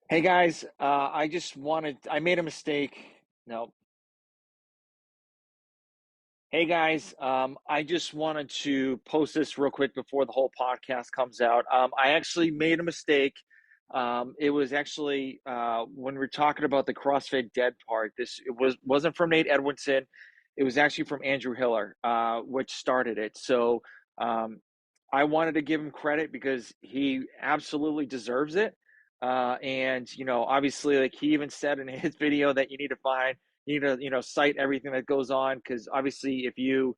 Hey guys, I made a mistake. No. Hey guys, I just wanted to post this real quick before the whole podcast comes out. I actually made a mistake. It was actually when we're talking about the CrossFit Dead part. Wasn't from Nate Edwardson. It was actually from Andrew Hiller, which started it. So um, I wanted to give him credit because he absolutely deserves it. And obviously, like he even said in his video that you need to cite everything that goes on, because obviously if you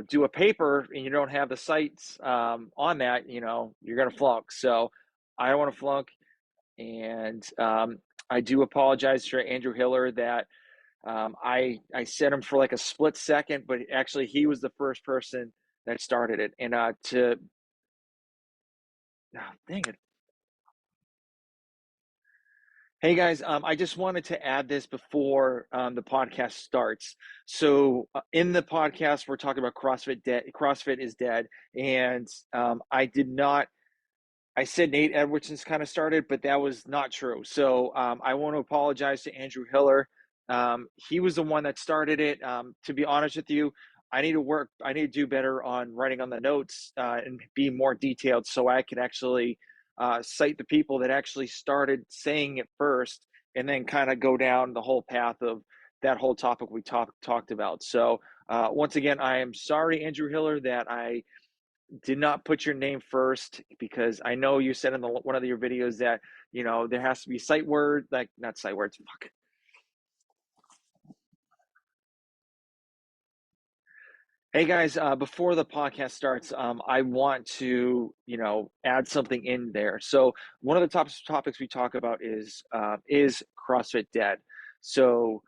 do a paper and you don't have the sites on that, you're going to flunk. So I don't want to flunk. And I do apologize to Andrew Hiller that I set him for like a split second, but actually he was the first person that started it. And dang it. Hey guys, I just wanted to add this before the podcast starts. So in the podcast, we're talking about CrossFit dead. CrossFit is dead, and I did not. I said Nate Edwardson's kind of started, but that was not true. So I want to apologize to Andrew Hiller. He was the one that started it. To be honest with you, I need to work. I need to do better on writing on the notes and be more detailed, so I can actually cite the people that actually started saying it first, and then kind of go down the whole path of that whole topic we talked about. So once again, I am sorry, Andrew Hiller, that I did not put your name first, because I know you said in one of your videos that there has to be sight word, like not sight words. Fuck. Hey guys, before the podcast starts, I want to add something in there. So one of the topics we talk about is CrossFit dead. So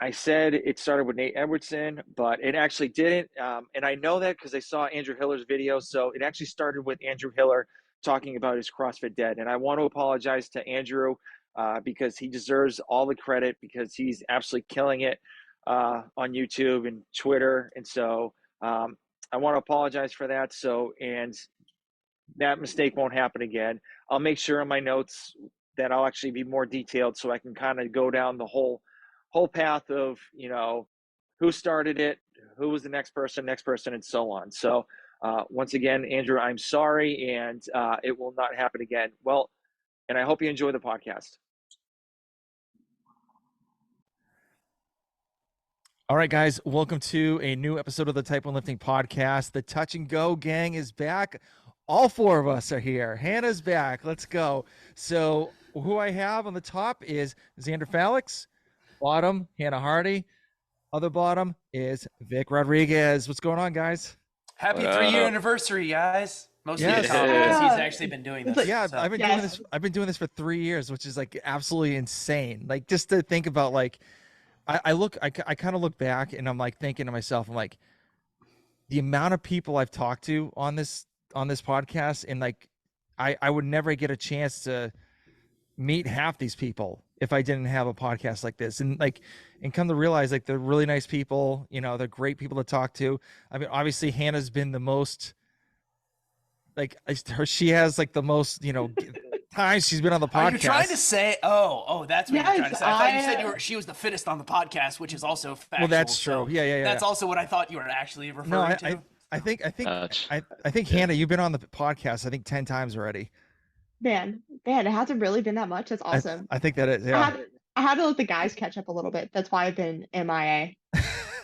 I said it started with Nate Edwardson, but it actually didn't. And I know that because I saw Andrew Hiller's video. So it actually started with Andrew Hiller talking about his CrossFit dead. And I want to apologize to Andrew because he deserves all the credit, because he's absolutely killing it on YouTube and Twitter. And so I want to apologize for that. So, and that mistake won't happen again. I'll make sure in my notes that I'll actually be more detailed, so I can kind of go down the whole path of who started it, who was the next person, and so on. So once again, Andrew, I'm sorry, and it will not happen again. Well, and I hope you enjoy the podcast. All right, guys, welcome to a new episode of the Type1lifting podcast. The Touch and Go gang is back. All four of us are here. Hannah's back. Let's go. So, who I have on the top is Xander Falix. Bottom, Hannah Hardy. Other bottom is Vic Rodriguez. What's going on, guys? Happy 3-year anniversary, guys. Mostly Yes. to Tom, because he's actually been doing this. Yeah, so. I've been doing this. I've been doing this for 3 years, which is like absolutely insane. Like, just to think about, like, I kind of look back and I'm like thinking to myself, I'm like, the amount of people I've talked to on this podcast, and like I would never get a chance to meet half these people if I didn't have a podcast like this. And like, and come to realize, like, they're really nice people, they're great people to talk to. I mean, obviously Hannah's been the most, like, she has like the most, times she's been on the podcast. Are you trying to say? Oh, that's what you're trying to say. I thought you said she was the fittest on the podcast, which is also factual. Well, that's true. So yeah. That's also what I thought you were actually referring to. I think Hannah, you've been on the podcast, I think 10 times already. Man, it hasn't really been that much. That's awesome. I think that is, yeah. I had to let the guys catch up a little bit. That's why I've been MIA.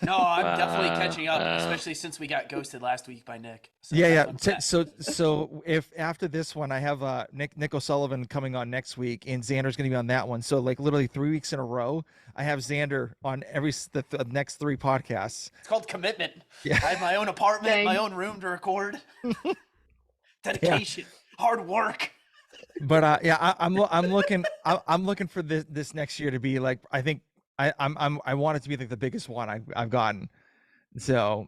No, I'm definitely catching up, especially since we got ghosted last week by Nick. So yeah. So if after this one, I have Nick O'Sullivan coming on next week, and Xander's going to be on that one. So like literally 3 weeks in a row, I have Xander on the next 3 podcasts. It's called commitment. Yeah. I have my own apartment, my own room to record. Dedication, hard work. But yeah, I'm looking for this next year to be like, I think I want it to be like the biggest one I've gotten. So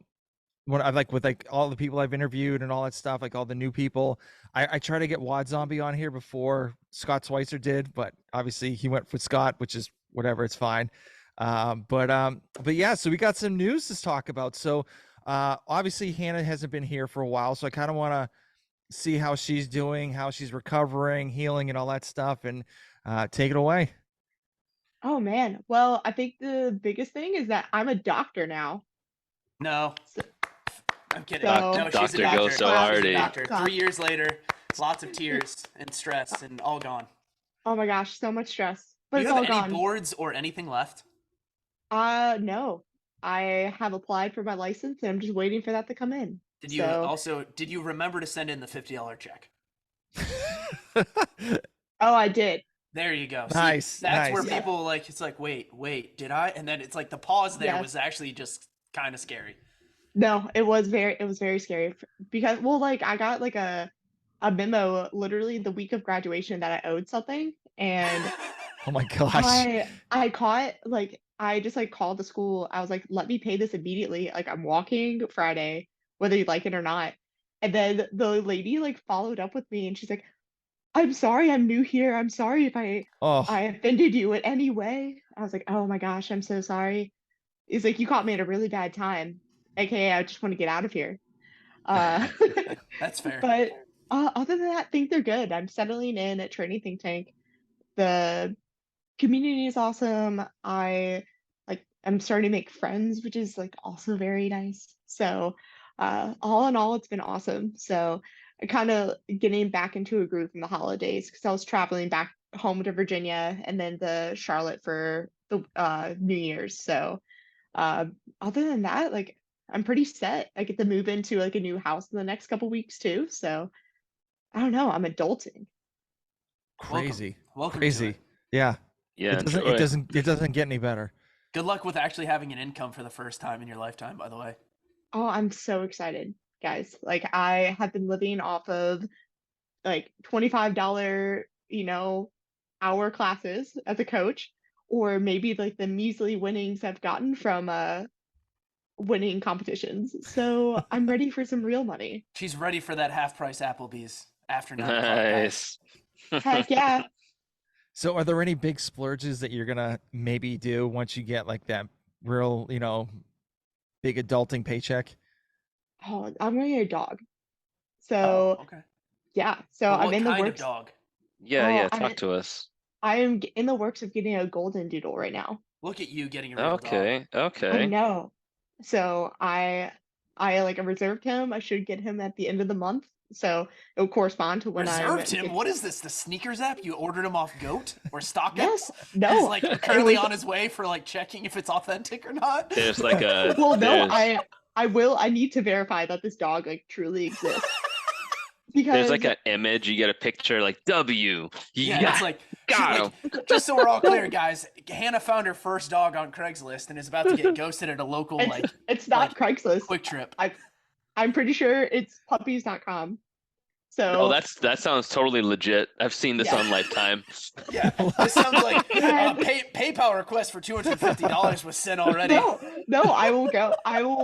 when I like with like all the people I've interviewed and all that stuff, like all the new people, I try to get Wad Zombie on here before Scott Schweitzer did, but obviously he went with Scott, which is whatever, it's fine. But yeah, so we got some news to talk about. So obviously Hannah hasn't been here for a while, so I kind of want to see how she's doing, how she's recovering, healing, and all that stuff, and take it away. Oh man. Well, I think the biggest thing is that I'm a doctor now. No, So, I'm kidding. so No, she's a Doctor doctor. goes so clap, She's a hardy. clap, doctor. clap. 3 years later, lots of tears and stress and all gone. Oh my gosh, so much stress. Do But you it's have all any gone. boards or anything left? No. I have applied for my license and I'm just waiting for that to come in. So, Did you remember to send in the $50 check? oh, I did. There you go. See, Nice, that's where nice. Yeah. people like, it's like, wait, did I? And then it's like the pause there Yes. was actually just kind of scary. No, it was very scary because, well, like I got like a memo literally the week of graduation that I owed something, and Oh my gosh. I caught like I just like called the school. I was like, let me pay this immediately. Like I'm walking Friday, whether you like it or not. And then the lady like followed up with me and she's like, I'm sorry, I'm new here. I'm sorry if I Oh, offended you in any way. I was like, oh my gosh, I'm so sorry. It's like you caught me at a really bad time. AKA I just want to get out of here. Uh That's fair. but other than that, I think they're good. I'm settling in at Training Think Tank. The community is awesome. I'm starting to make friends, which is like also very nice. So all in all, it's been awesome. So I kind of getting back into a groove in the holidays because I was traveling back home to Virginia and then the Charlotte for the New Year's. So uh, other than that, like I'm pretty set. I get to move into like a new house in the next couple weeks too. So I don't know. I'm adulting. crazy. Welcome to Crazy. it. Yeah. Yeah, It doesn't enjoy. it doesn't get any better. Good luck with actually having an income for the first time in your lifetime, by the way. Oh, I'm so excited, guys. Like I have been living off of like $25, hour classes as a coach, or maybe like the measly winnings I've gotten from winning competitions. So I'm ready for some real money. She's ready for that half price Applebee's after 9 o'clock, guys. Nice. Heck yeah. So are there any big splurges that you're gonna maybe do once you get like that real, big adulting paycheck? Oh, I'm gonna get a dog. Oh, So okay. yeah. So Well, I'm what in the kind of works. dog? Yeah, Oh, yeah. I'm Talk to us. I am in the works of getting a golden doodle right now. Look at you getting a real dog. Okay, I okay. know. So I like I reserved him. I should get him at the end of the month. So it'll correspond to when I'm Reserved him? What is this? The sneakers app? You ordered him off Goat or StockX? Yes. He's No. like It currently was on his way for like checking if it's authentic or not. There's like a well, no, there's I need to verify that this dog like truly exists. there's Because like an image. You get a picture like W. Yeah, Yeah, it's like, got just so we're all clear, guys. Hannah found her first dog on Craigslist and is about to get ghosted at a local it's not Craigslist. Quick Trip. I'm pretty sure it's puppies.com. Oh, So that sounds totally legit. I've seen this Yeah. on Lifetime. Yeah, this sounds like PayPal request for $250 was sent already. no, I will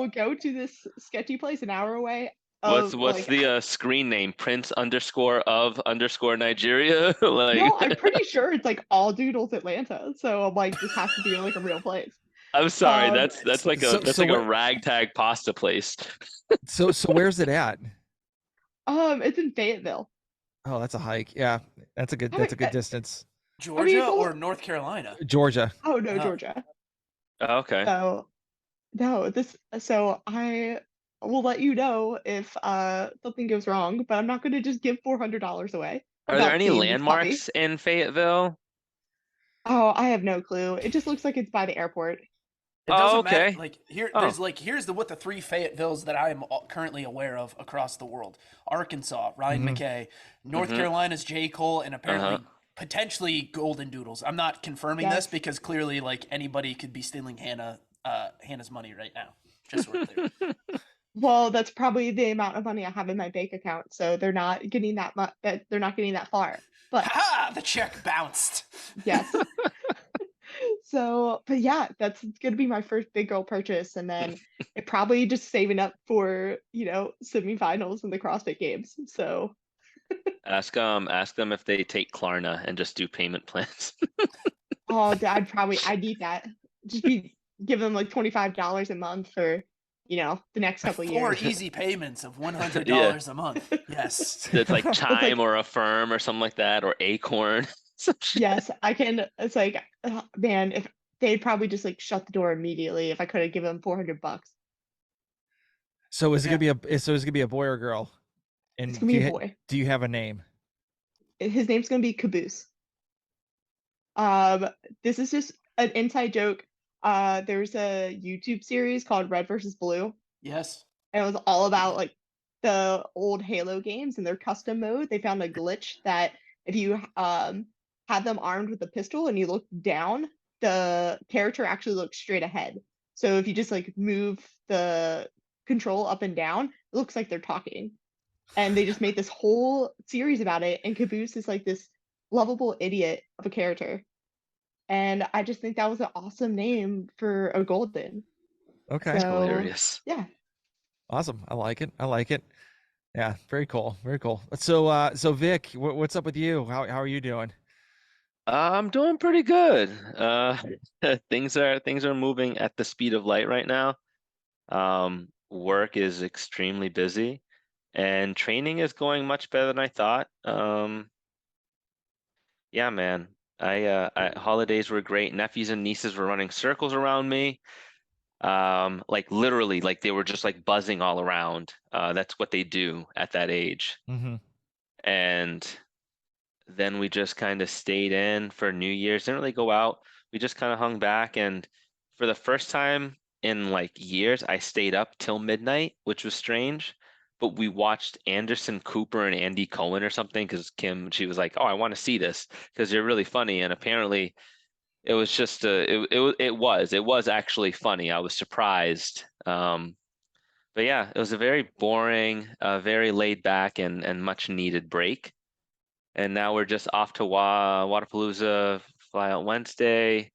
go to this sketchy place an hour away. What's Like, the screen name? Prince_of_Nigeria? Like, no, I'm pretty sure it's like all doodles Atlanta. So I'm like, this has to be like a real place. I'm sorry, Um, that's like so- a that's so like a what- ragtag pasta place. So where's it at? It's in Fayetteville. Oh, that's a hike. Yeah. That's a good distance. Georgia it's or North Carolina? Georgia. Oh no, Oh. Georgia. Oh, okay. So no, so I will let you know if something goes wrong, but I'm not gonna just give $400 away. Are there about any seeing this puppy. landmarks in Fayetteville? Oh, I have no clue. It just looks like it's by the airport. It Oh, doesn't okay. matter. Like here's what the three Fayettevilles that I am currently aware of across the world: Arkansas, Ryan Mhm. McKay; North Mhm. Carolina's J. Cole, and apparently Uh-huh. potentially Golden Doodles. I'm not confirming this Yes. because clearly, like anybody could be stealing Hannah's money right now. Just so we're clear. Well, that's probably the amount of money I have in my bank account, so they're not getting that much. They're not getting that far. But Ha! The check bounced. yes. So, but yeah, that's gonna be my first big girl purchase, and then it probably just saving up for semifinals in the CrossFit Games. So, Ask them if they take Klarna and just do payment plans. oh, I need that. Just be give them like $25 a month for the next couple 4 years. easy payments of Yeah. $100 a month. Yes. It's like It's like, Chime or Affirm or something like that, or Acorn. Some shit. yes, it's like, man, if they'd probably just like shut the door immediately if I could have given them $400. So is it Yeah. gonna be a boy or girl? It's And gonna be a boy. do you have a name? His name's gonna be Caboose. Um, this is just an inside joke. There's a YouTube series called Red versus Blue, Yes. and it was all about like the old Halo games and their custom mode. They found a glitch that if you had them armed with a pistol and you look down, the character actually looks straight ahead. So if you just like move the control up and down, it looks like they're talking. And they just made this whole series about it. And Caboose is like this lovable idiot of a character. And I just think that was an awesome name for a golden. Okay. That's So hilarious. yeah. Awesome. I like it. I like it. Yeah, very cool. Very cool. So Vic, what's up with you? How are you doing? I'm doing pretty good. Things are moving at the speed of light right now. Work is extremely busy, and training is going much better than I thought. Yeah, man. Holidays were great. Nephews and nieces were running circles around me. Like literally, like they were just like buzzing all around. That's what they do at that age. Mm-hmm. And then we just kind of stayed in for New Year's. Didn't really go out. We just kind of hung back, and for the first time in like years, I stayed up till midnight, which was strange. But we watched Anderson Cooper and Andy Cohen or something because Kim, she was like, "Oh, I want to see this because they're really funny." And apparently, it was just it was actually funny. I was surprised. But yeah, it was a very boring, very laid back and much needed break. And now we're just off to Wadapalooza, fly out Wednesday,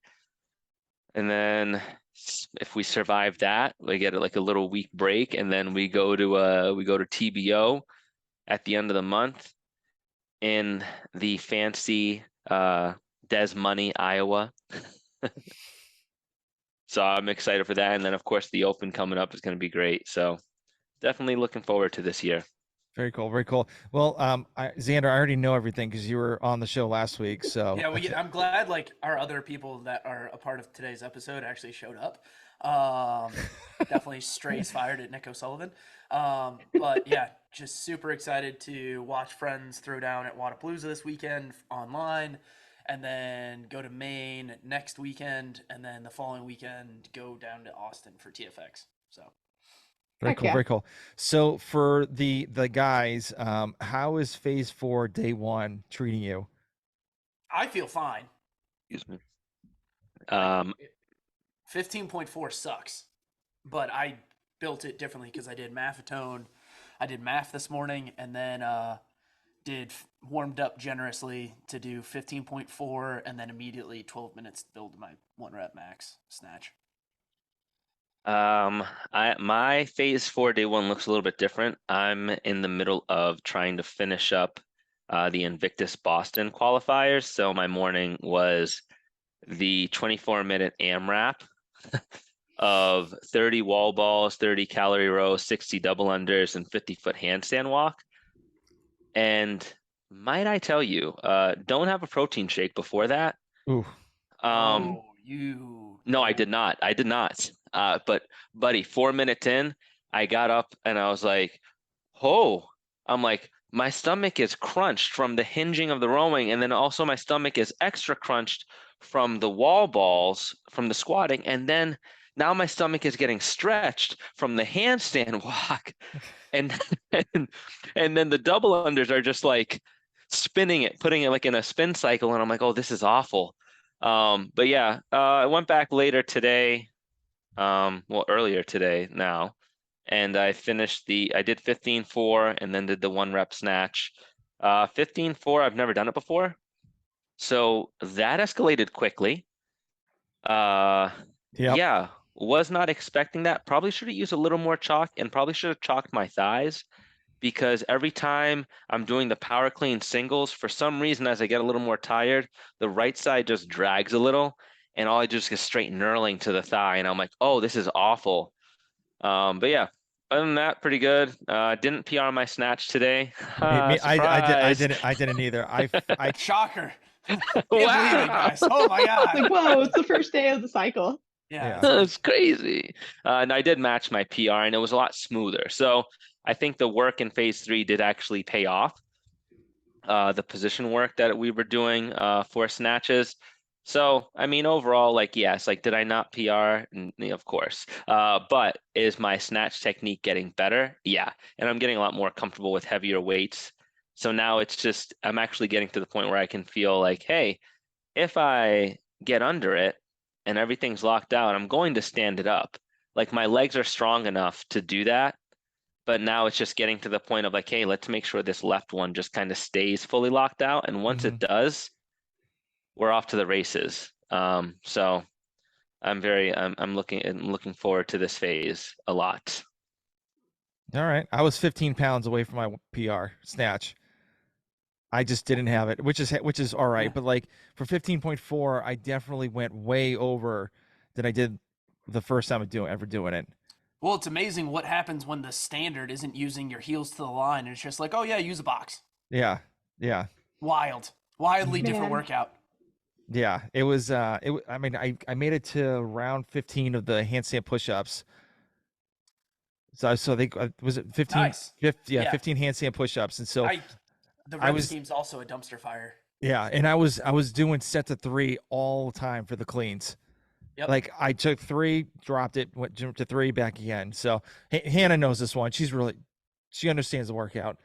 and then if we survive that, we get like a little week break, and then we go to TBO at the end of the month in the fancy Des Moines, Iowa. So I'm excited for that, and then of course the Open coming up is going to be great. So definitely looking forward to this year. Very cool. Very cool. Well, Xander, I already know everything because you were on the show last week. So Yeah, I'm glad like our other people that are a part of today's episode actually showed up. Definitely strays fired at Nick O'Sullivan. But yeah, just super excited to watch friends throw down at Wadapalooza this weekend online, and then go to Maine next weekend, and then the following weekend go down to Austin for TFX. So very Heck cool. yeah. Very cool. So for the guys, how is phase 4 day 1 treating you? I feel fine. Excuse me. 15.4 sucks, but I built it differently because I did mathatone. I did math this morning, and then warmed up generously to do 15.4, and then immediately 12 minutes to build my 1 rep max snatch. My phase 4 day 1 looks a little bit different. I'm in the middle of trying to finish up the Invictus Boston qualifiers. So my morning was the 24-minute AMRAP of 30 wall balls, 30 calorie rows, 60 double unders, and 50-foot handstand walk. And might I tell you, don't have a protein shake before that. Ooh. No, I did not. I did not. But buddy, 4 minutes in, I got up and I was like, oh, I'm like, my stomach is crunched from the hinging of the rowing. And then also my stomach is extra crunched from the wall balls, from the squatting. And then now my stomach is getting stretched from the handstand walk. And and then the double unders are just like spinning it, putting it like in a spin cycle. And I'm like, oh, this is awful. But yeah, I went back later today, well, earlier today now, and I did 15.4 and then did the 1 rep snatch. 15.4, I've never done it before. So that escalated quickly. Yep. Yeah, was not expecting that. Probably should have used a little more chalk and probably should have chalked my thighs, because every time I'm doing the power clean singles, for some reason, as I get a little more tired, the right side just drags a little, and all I do is get straight knurling to the thigh, and I'm like, oh, this is awful. But yeah, other than that, pretty good. Didn't PR my snatch today. I Surprise. didn't either. I Shocker. Can't believe it, Wow. guys. Oh my It's like, God. whoa, it's the first day of the cycle. Yeah, yeah. it's like, That's crazy. And I did match my PR and it was a lot smoother. So I think the work in phase 3 did actually pay off. The position work that we were doing for snatches. So, I mean, overall, like, yes, like, did I not PR? Of course. But is my snatch technique getting better? Yeah. And I'm getting a lot more comfortable with heavier weights. So now it's just, I'm actually getting to the point where I can feel like, hey, if I get under it and everything's locked out, I'm going to stand it up. Like, my legs are strong enough to do that. But now it's just getting to the point of like, hey, let's make sure this left one just kind of stays fully locked out. And once it does, we're off to the races. So I'm looking forward to this phase a lot. All right. I was 15 pounds away from my PR snatch. I just didn't have it, which is all right. Yeah. But like for 15.4, I definitely went way over than I did the first time ever doing it. well, it's amazing what happens when the standard isn't using your heels to the line and it's just like, oh yeah, use a box. Yeah. Yeah. Wildly different Man. workout. Yeah. It was I mean, I made it to round 15 of the handstand push-ups. So they was it 15 Nice. 15 handstand push-ups. And so The I rep was- scheme's also a dumpster fire. yeah, and I was doing sets of 3 all the time for the cleans. Yep. Like I took 3, dropped it, went to 3, back again. So Hannah knows this one. She understands the workout.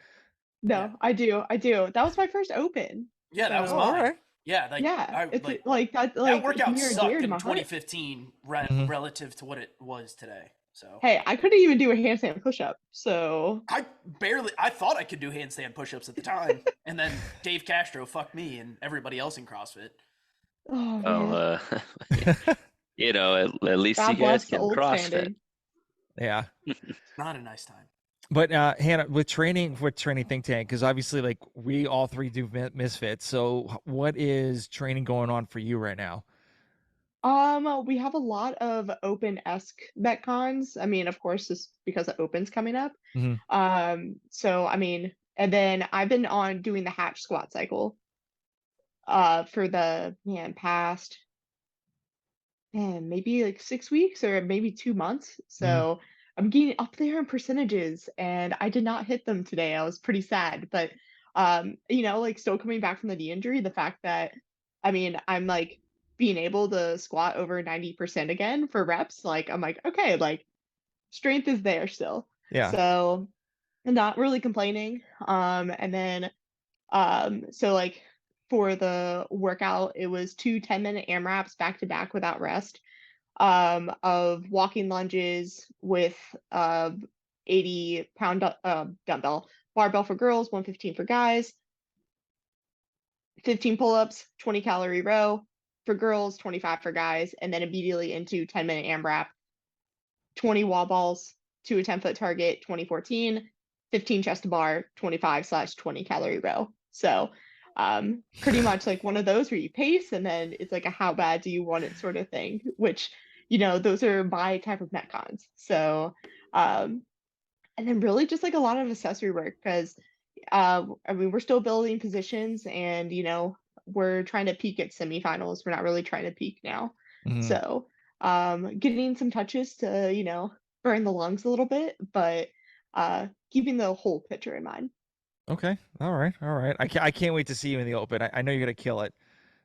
No, Yeah. I do. That was my first open. Yeah, that was So- mine. Yeah, like Yeah, it's like like that. Like that workout near and sucked dear to in my heart. 2015 Mhm. relative to what it was today. So Hey, I couldn't even do a handstand push-up. So I thought I could do handstand push-ups at the time, and then Dave Castro fucked me and everybody else in CrossFit. oh Well, man, at least God you bless guys the can old CrossFit. standard. Yeah. Not a nice time. But Hannah, with training Think Tank, because obviously like we all 3 do misfits. So what is training going on for you right now? We have a lot of open-esque metcons. I mean, of course, just because the open's coming up. Mhm. So I mean, and then I've been on doing the hatch squat cycle for the past maybe like 6 weeks or maybe 2 months. So I'm getting up there in percentages, and I did not hit them today. I was pretty sad, but like still coming back from the knee injury, the fact that I mean, I'm like being able to squat over 90% again for reps, like I'm like, okay, like strength is there still. Yeah. So I'm not really complaining. And then so like for the workout, it was 2 10-minute AMRAPs back to back without rest, of walking lunges with 80-pound dumbbell, barbell for girls, 115 for guys, 15 pull-ups, 20-calorie row for girls, 25 for guys, and then immediately into 10-minute AMRAP, 20 wall balls to a 10-foot target, 2014, 15 chest to bar, 25/20 calorie row. So pretty much like one of those where you pace and then it's like a how bad do you want it sort of thing, which those are my type of metcons. So and then really just like a lot of accessory work, because I mean we're still building positions, and we're trying to peak at semifinals. We're not really trying to peak now. Mhm. So getting some touches to burn the lungs a little bit, but keeping the whole picture in mind. Okay. All right. I can't wait to see you in the open. I know you're gonna kill it.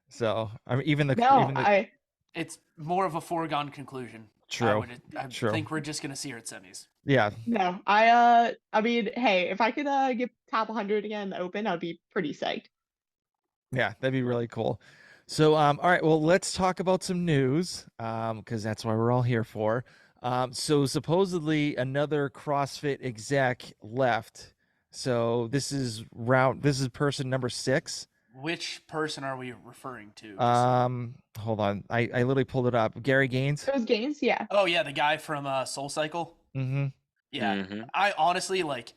So I mean, even the It's more of a foregone conclusion. True. I True. think we're just gonna see her at semis. yeah. No, I mean, hey, if I could get top 100 again in the open, I'd be pretty psyched. Yeah, that'd be really cool. So, all right, well, let's talk about some news, because that's why we're all here for. So supposedly another CrossFit exec left. So this is person number 6. Which person are we referring to? Hold on, I literally pulled it up. Gary Gaines. Those gains, yeah. Oh yeah, the guy from Soul Cycle. Mm-hmm. Yeah, Mhm. I honestly like.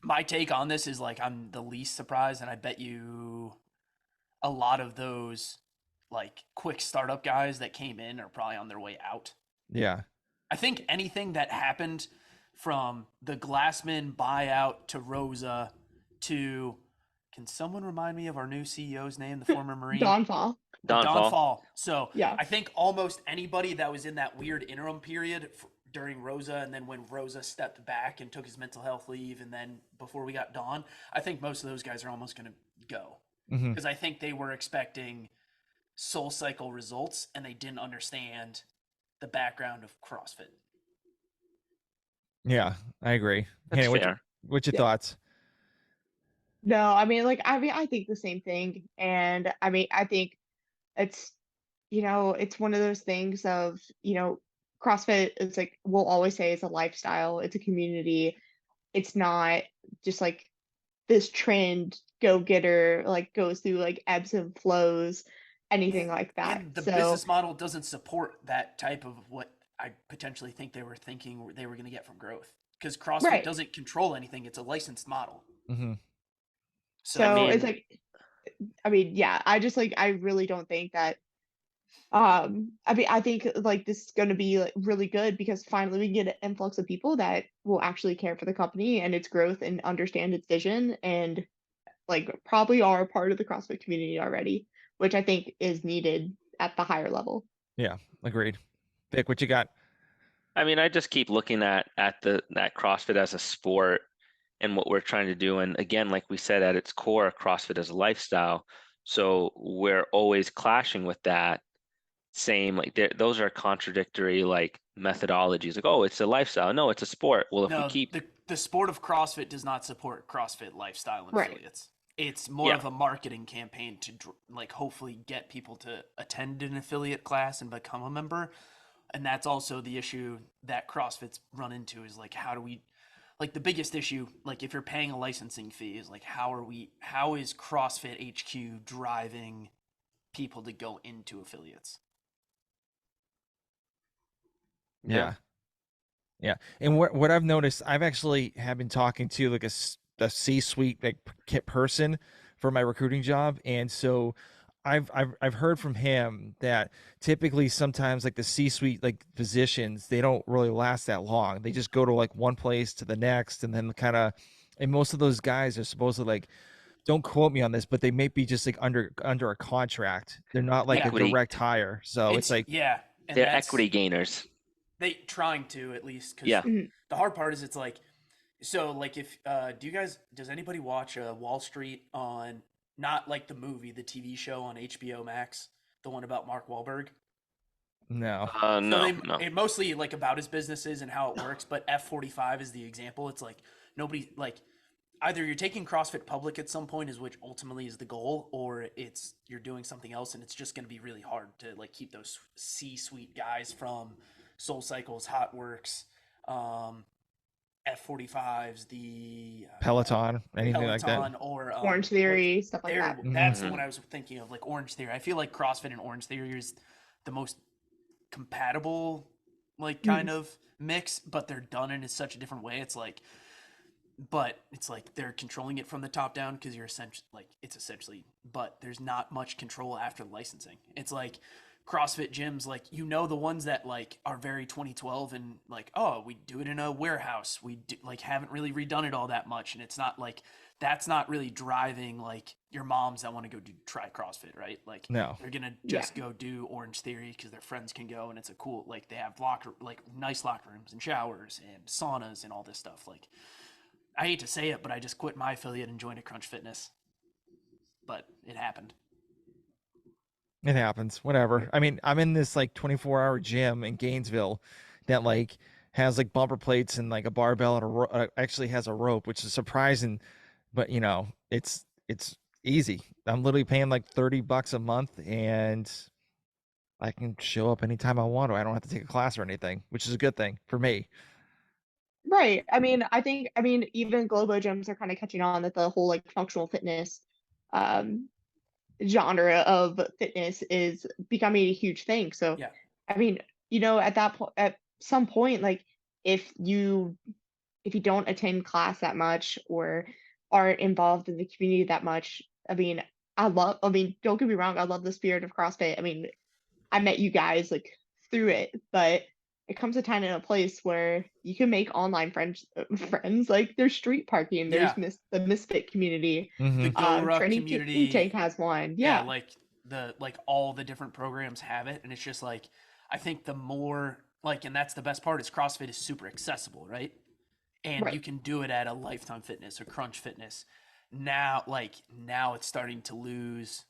My take on this is like I'm the least surprised, and I bet you a lot of those like quick startup guys that came in are probably on their way out. Yeah. I think anything that happened from the Glassman buyout to Rosa to, can someone remind me of our new CEO's name, the former Marine? Dawnfall. Downfall. Dawnfall. So Yeah. I think almost anybody that was in that weird interim period during Rosa, and then when Rosa stepped back and took his mental health leave, and then before we got Dawn, I think most of those guys are almost going to go, Mhm. because I think they were expecting Soul Cycle results and they didn't understand the background of CrossFit. Yeah, I agree. That's Hannah, fair. what's your Yeah. thoughts? No, I think the same thing. And I think it's, it's one of those things of, CrossFit is like, we'll always say it's a lifestyle, it's a community. It's not just like this trend go getter, like goes through like ebbs and flows, anything like that. And the So, business model doesn't support that type of what I potentially think they were thinking they were going to get from growth, because CrossFit right. doesn't control anything. It's a licensed model. Mm-hmm. I So So it's mean, like, yeah, I really don't think that I think like this is going to be like really good because finally we can get an influx of people that will actually care for the company and its growth and understand its vision and like probably are a part of the CrossFit community already, which I think is needed at the higher level. Yeah, agreed. Vic, what you got? I mean, I just keep looking at that CrossFit as a sport and what we're trying to do. And again, like we said, at its core, CrossFit is a lifestyle. So we're always clashing with that same, like those are contradictory like methodologies. Like, oh, it's a lifestyle. No, it's a sport. Well, if we no, keep, the sport of CrossFit does not support CrossFit lifestyle and Right. affiliates. It's more yeah, of a marketing campaign to like hopefully get people to attend an affiliate class and become a member. And that's also the issue that CrossFit's run into, is like, how do we, like, the biggest issue, like if you're paying a licensing fee, is like, how is CrossFit HQ driving people to go into affiliates? Yeah. Yeah. And what I've noticed, I've actually have been talking to like a C-suite like person for my recruiting job, and so I've heard from him that typically sometimes like the C-suite like positions, they don't really last that long. They just go to like one place to the next, and then kind of, and most of those guys are supposed to like, don't quote me on this, but they may be just like under a contract. They're not like a Yeah, equity, direct hire. So it's it's, like, yeah, and they're that's, equity gainers. they trying to, at least, because Yeah. Mhm. the hard part is, it's like, so like, if does anybody watch Wall Street on, not like the movie, the TV show on HBO Max, the one about Mark Wahlberg? no. So No, no. it mostly like about his businesses and how it works, but F45 is the example. It's like, nobody, like, either you're taking CrossFit public at some point, is which ultimately is the goal, or it's you're doing something else, and it's just going to be really hard to like keep those C-suite guys from Soul Cycles, Hot Works, um, F45s, the Peloton, anything like that. Peloton, or Orange Theory, stuff like that. that's the Mhm. one I was thinking of, like Orange Theory. I feel like CrossFit and Orange Theory is the most compatible, like, kind Mhm. of mix, but they're done in such a different way. It's like, but it's like they're controlling it from the top down, because you're essentially like, it's essentially, but there's not much control after licensing. It's like CrossFit gyms, like, the ones that like are very 2012 and like, oh, we do it in a warehouse, we do, like, haven't really redone it all that much, and it's not like, that's not really driving like your moms that want to go try CrossFit, right? Like, No. they're gonna Yeah. just go do Orange Theory because their friends can go, and it's a cool, like, they have nice locker rooms and showers and saunas and all this stuff. Like, I hate to say it, but I just quit my affiliate and joined a Crunch Fitness. But it happened. It happens. Whatever. I mean, I'm in this like 24-hour gym in Gainesville that like has like bumper plates and like a barbell and actually has a rope, which is surprising, but it's easy. I'm literally paying like $30 a month, and I can show up anytime I want to. I don't have to take a class or anything, which is a good thing for me. Right. Even Globo gyms are kind of catching on that the whole like functional fitness um genre of fitness is becoming a huge thing. So, Yeah. I mean, at that point, at some point, like if you if you don't attend class that much or aren't involved in the community that much, don't get me wrong, I love the spirit of CrossFit. I mean, I met you guys like through it, but it comes a time and a place where you can make online friends. Like there's street parking, Yeah. there's the misfit community. The Go Ruck Training community. Tank has one. Yeah, Yeah. like all the different programs have it, and it's just like I think the more like, and that's the best part is CrossFit is super accessible, right? And Right. you can do it at a Lifetime Fitness or Crunch Fitness. Now it's starting to lose,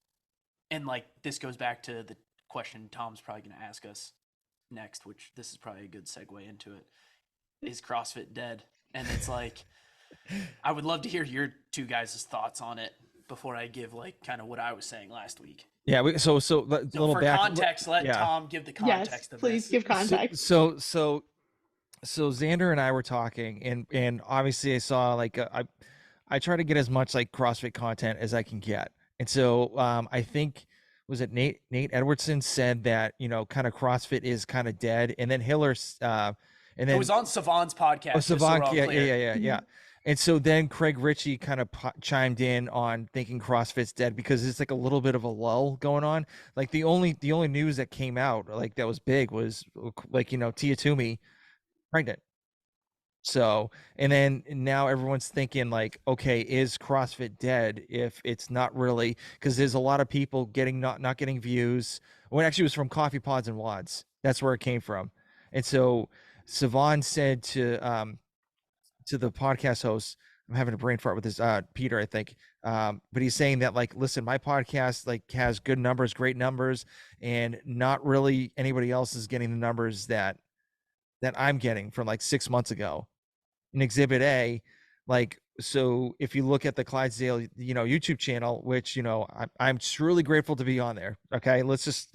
and like this goes back to the question Tom's probably going to ask us next, which this is probably a good segue into it. Is CrossFit dead? And it's like, I would love to hear your two guys' thoughts on it before I give like kind of what I was saying last week. Yeah. So little For back. context, let yeah. Tom give the Yes, context of please this. give context. So Xander and I were talking, and obviously I saw like I try to get as much like CrossFit content as I can get, and so I think was it Nate Edwardson said that kind of CrossFit is kind of dead, and then Hiller and then It was on Savant's podcast. oh, just so Savant, we're all clear. yeah. And so then Craig Ritchie kind of chimed in on thinking CrossFit's dead because it's like a little bit of a lull going on. Like the only news that came out like that was big was like Tia Toomey pregnant. So, and then now everyone's thinking like, okay, is CrossFit dead if it's not really, because there's a lot of people getting not getting views. Well, actually it was from Coffee Pods and Wads. That's where it came from. And so Savon said to the podcast host, I'm having a brain fart with this Peter, I think. But he's saying that like, listen, my podcast like has good numbers, great numbers, and not really anybody else is getting the numbers that I'm getting from like 6 months ago. In Exhibit A, like, so if you look at the Clydesdale, YouTube channel, which, I'm truly grateful to be on there. Okay. Let's just,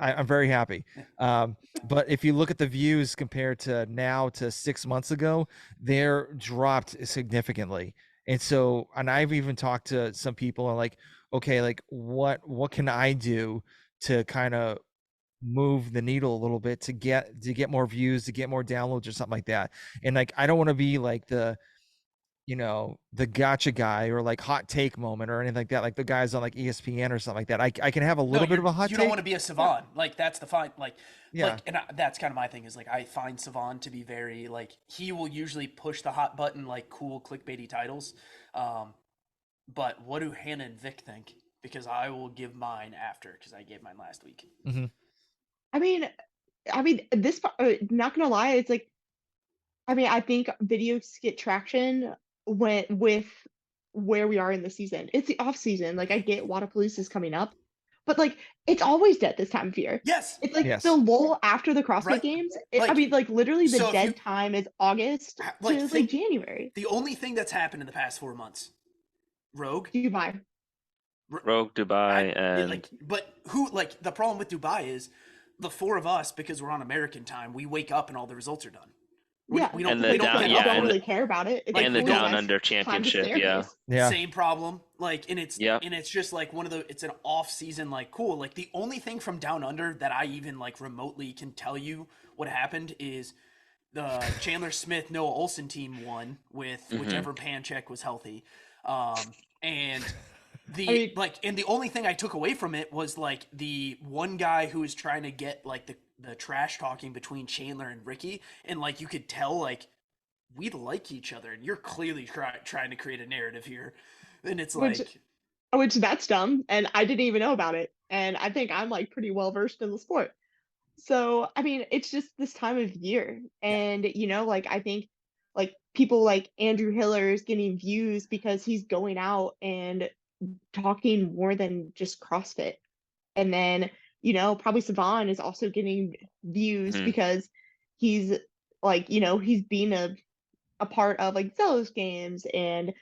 I'm very happy. But if you look at the views compared to now to 6 months ago, they're dropped significantly. And so, and I've even talked to some people and like, okay, like what can I do to kind of move the needle a little bit to get more views, to get more downloads or something like that. And like I don't want to be like the the gotcha guy or like hot take moment or anything like that, like the guys on like ESPN or something like that. I can have a little bit of a hot take. You don't want to be a Savant. Like that's the fine. Like Yeah. that's kind of my thing is like I find Savant to be very like he will usually push the hot button like cool clickbaity titles. But what do Hannah and Vic think? Because I will give mine after because I gave mine last week. I mean, this not gonna lie, it's like, I think videos get traction with where we are in the season. It's the off season. Like I get Wadapalooza is coming up, but like it's always dead this time of year. Yes. It's like Yes. the lull after the CrossFit Right. games. Like, like literally the so if dead you- time is August Like, to think- like January. The only thing that's happened in the past 4 months, Rogue, Dubai. Rogue, Dubai, and like, but who like the problem with Dubai is the four of us because we're on American time. We wake up and all the results are done. Yeah. We don't. And the We don't. down- get yeah, up. I don't and really care about it. It's and the like, Down guys, Under climb the Championship, yeah. staircase. Yeah. Same problem. Like, and it's Yep. and it's just like one of the. It's an off season. Like, cool. Like the only thing from Down Under that I even like remotely can tell you what happened is the Chandler Smith Noah Olsen team won with whichever pan check was healthy, and. And the only thing I took away from it was like the one guy who was trying to get like the trash talking between Chandler and Ricky, and like you could tell like we like each other, and you're clearly trying to create a narrative here, and it's like Which that's dumb, and I didn't even know about it, and I think I'm like pretty well versed in the sport. So it's just this time of year, and like I think like people like Andrew Hiller is getting views because he's going out and talking more than just CrossFit. And then, probably Savan is also getting views because he's like, he's been a part of like those games, and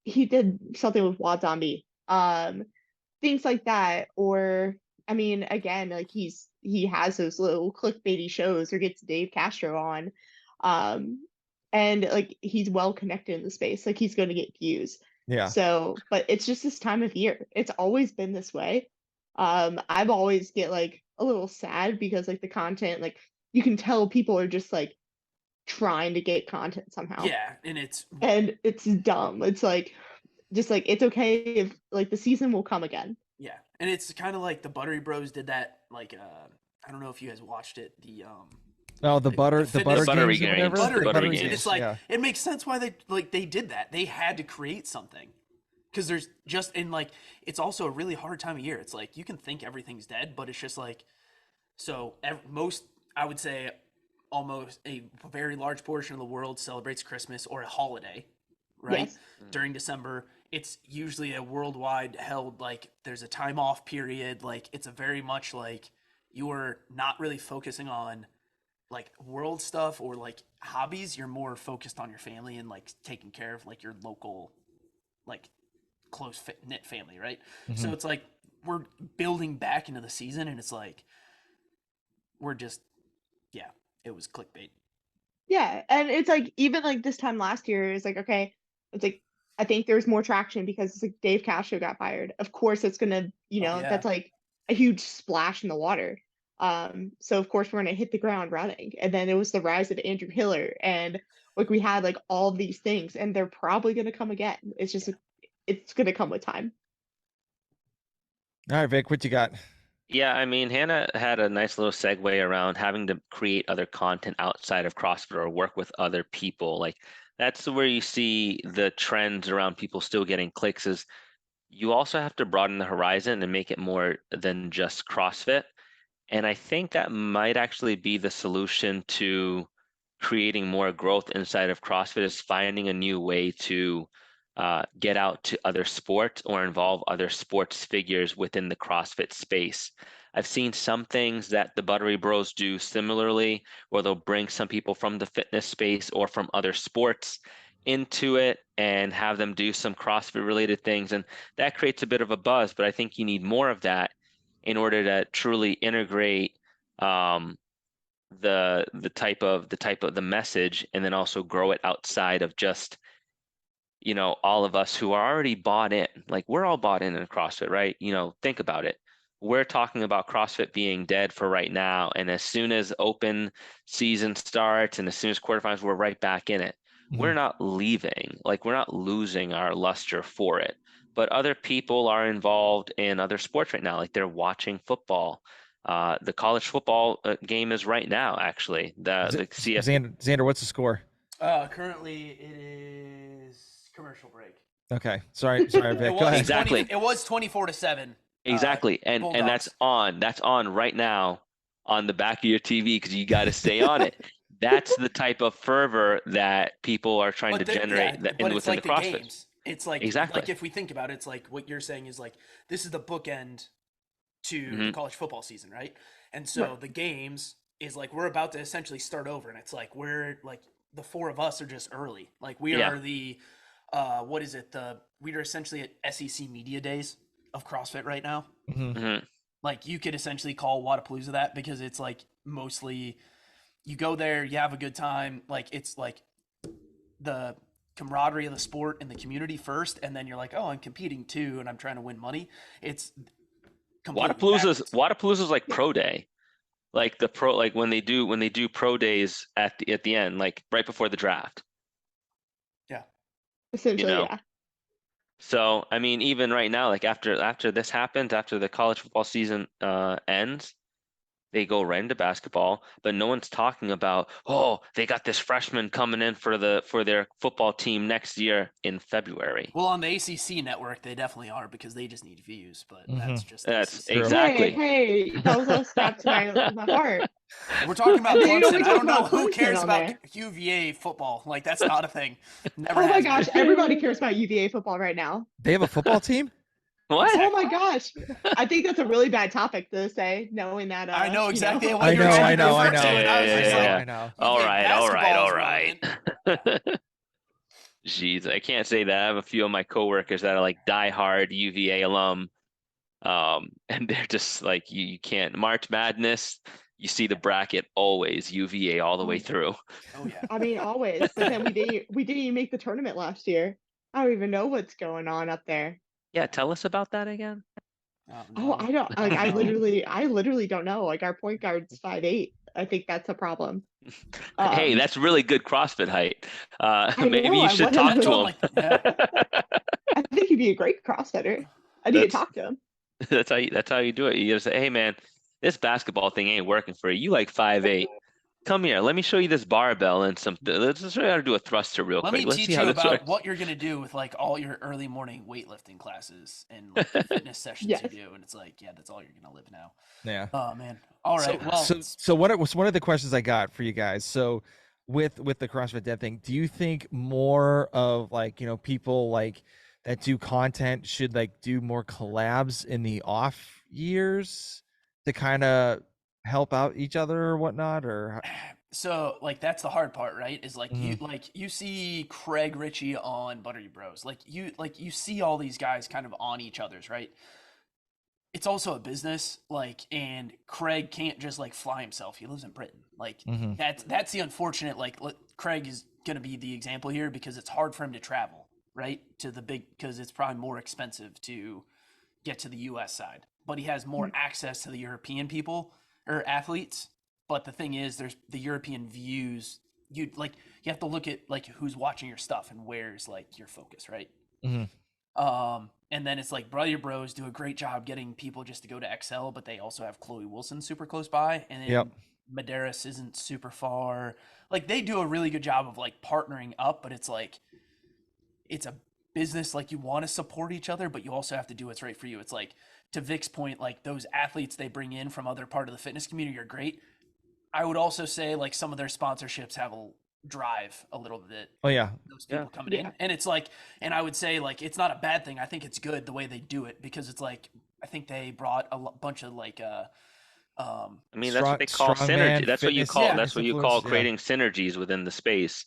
he did something with Wad Zombie. Things like that. Or again, like he has those little clickbaity shows or gets Dave Castro on. And like he's well connected in the space, like he's going to get views. Yeah. So, but it's just this time of year. It's always been this way. I've always get like a little sad because like the content, like you can tell people are just like trying to get content somehow. yeah, and it's dumb. It's like just like it's okay if like the season will come again. yeah, and it's kind of like the Buttery Bros did that like I don't know if you guys watched it. Oh, the butter fitness- games or games. whatever. Butter The Butter games. games. And it's like yeah. it makes sense why they did that. They had to create something because there's just in like it's also a really hard time of year. It's like you can think everything's dead, but it's just like so most I would say almost a very large portion of the world celebrates Christmas or a holiday, right? Yes. During December, it's usually a worldwide held like there's a time off period. Like it's a very much like you are not really focusing on like world stuff or like hobbies. You're more focused on your family and like taking care of like your local like close knit family, right? So it's like we're building back into the season and it's like we're just yeah, it was clickbait. Yeah, and it's like even like this time last year, it's like okay, it's like I think there's more traction because it's like Dave Castro got fired. Of course, it's gonna, Oh, yeah. that's like a huge splash in the water. So of course we're gonna hit the ground running. And then it was the rise of Andrew Hiller, and like we had like all of these things, and they're probably gonna come again. It's just it's gonna come with time. All right, Vic, what you got? Yeah, I mean, Hannah had a nice little segue around having to create other content outside of CrossFit or work with other people. Like that's where you see the trends around people still getting clicks is you also have to broaden the horizon and make it more than just CrossFit. And I think that might actually be the solution to creating more growth inside of CrossFit is finding a new way to get out to other sports or involve other sports figures within the CrossFit space. I've seen some things that the Buttery Bros do similarly, where they'll bring some people from the fitness space or from other sports into it and have them do some CrossFit related things. And that creates a bit of a buzz, but I think you need more of that in order to truly integrate the type of the message and then also grow it outside of just all of us who are already bought in. Like we're all bought in CrossFit, right? Think about it. We're talking about CrossFit being dead for right now, and as soon as open season starts and as soon as quarterfinals, we're right back in it. We're not leaving, like we're not losing our luster for it. But other people are involved in other sports right now, like they're watching football. The college football game is right now, actually. The CS. Xander, what's the score? Currently it is commercial break. Okay, sorry, Vic. Go ahead. Exactly. It was 24-7. Exactly. And Bulldogs. that's on right now on the back of your TV because you got to stay on it. That's the type of fervor that people are trying to generate but it's within like the the CrossFit. games. It's like Exactly. like if we think about it, it's like what you're saying is like this is the bookend to the college football season, right? And so the games is like we're about to essentially start over, and it's like we're like the four of us are just early. Like we are the what is it? We are essentially at SEC Media Days of CrossFit right now. Like you could essentially call Wadapalooza that because it's like mostly you go there, you have a good time. Like it's like the camaraderie of the sport and the community first, and then you're like, oh, I'm competing too, and I'm trying to win money. It's Wadapalooza's like pro day, like the pro, like when they do pro days at the end, like right before the draft. Yeah, Essentially, yeah. So I mean, even right now, like after this happens, after the college football season ends, they go right into basketball, but no one's talking about, oh, they got this freshman coming in for their football team next year in February. Well, on the ACC network, they definitely are because they just need views, but that's just that's ACC. exactly. Hey, that was a stab to my heart. We're talking about Clemson. I don't know about who Clemson cares on about there. UVA football. Like that's not a thing. Never Oh my has gosh, been. everybody cares about UVA football right now. They have a football team? What? Oh my gosh. I think that's a really bad topic to say, knowing that I know exactly what I you're know, saying. I know. Yeah. All UVA right. basketball is relevant. Jeez, I can't say that. I have a few of my coworkers that are like diehard UVA alum, and they're just like you can't March Madness. You see the bracket always UVA all the way through. Oh yeah. I mean, always. But then we didn't even make the tournament last year. I don't even know what's going on up there. Yeah, tell us about that again. Oh, I don't like. I literally don't know. Like our point guard's 5'8". I think that's a problem. Hey, that's really good CrossFit height. Maybe know, you I should wanna- talk to him. I think he'd be a great CrossFitter. I need to talk to him. That's how you do it. You gotta say, hey man, this basketball thing ain't working for you. You like 5'8". Come here, let me show you this barbell and some. Let's just show you how to do a thruster real Let quick. me Let's see teach how you this about works. what you're gonna do with like all your early morning weightlifting classes and like fitness sessions you Yes. do, and it's like, yeah, that's all you're gonna live now. Yeah. Oh man. All right. Well, So what was one of the questions I got for you guys? So with the CrossFit Dev thing, do you think more of like, people like that do content should like do more collabs in the off years to kind of help out each other or whatnot? Or so like that's the hard part, right? Is like Mhm. you see Craig Ritchie on Buttery Bros. Like you see all these guys kind of on each other's, right? It's also a business, like, and Craig can't just like fly himself. He lives in Britain. Like Mhm. that's the unfortunate, like Craig is gonna be the example here because it's hard for him to travel, right? To the big, because it's probably more expensive to get to the US side. But he has more access to the European people or athletes. But the thing is, there's the European views. You have to look at like who's watching your stuff and where's like your focus, right? Mhm. And then it's like Brother Bros do a great job getting people just to go to XL, but they also have Chloe Wilson super close by, and Yep. then Medeiros isn't super far. Like they do a really good job of like partnering up, but it's like it's a business. Like you want to support each other, but you also have to do what's right for you. It's like to Vic's point, like those athletes they bring in from other part of the fitness community are great. I would also say like some of their sponsorships have a drive a little bit Oh yeah. those Yeah. people coming Yeah. in, and it's like, and I would say like it's not a bad thing. I think it's good the way they do it because it's like I think they brought a bunch of like I mean, that's what they call Strongman synergy. That's what you fitness call yeah that's fitness what you call influencers. Yeah. creating synergies within the space.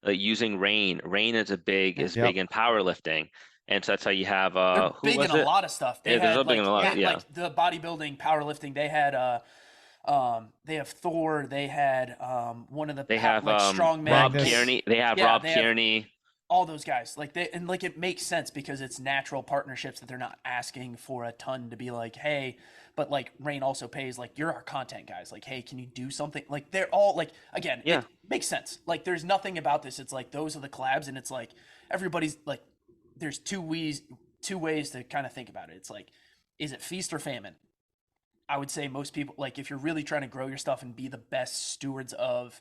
Like using rain. Rain is yeah Yep. big in powerlifting. And so that's how you have they're who big in was a it? lot of stuff. They Yeah, there's a had big in a like lot. Yeah. Yeah. like the bodybuilding, powerlifting. They have Thor. They had one of the They have like strongman. Rob Magnus. Kearney. They have Yeah, Rob they have Kearney. all those guys. Like they and like it makes sense because it's natural partnerships that they're not asking for a ton to be like, hey, but like Rain also pays like you're our content guys. Like, hey, can you do something? Like they're all like again, Yeah. it makes sense. Like there's nothing about this. It's like those are the collabs, and it's like everybody's like there's two ways to kind of think about it. It's like, is it feast or famine? I would say most people like if you're really trying to grow your stuff and be the best stewards of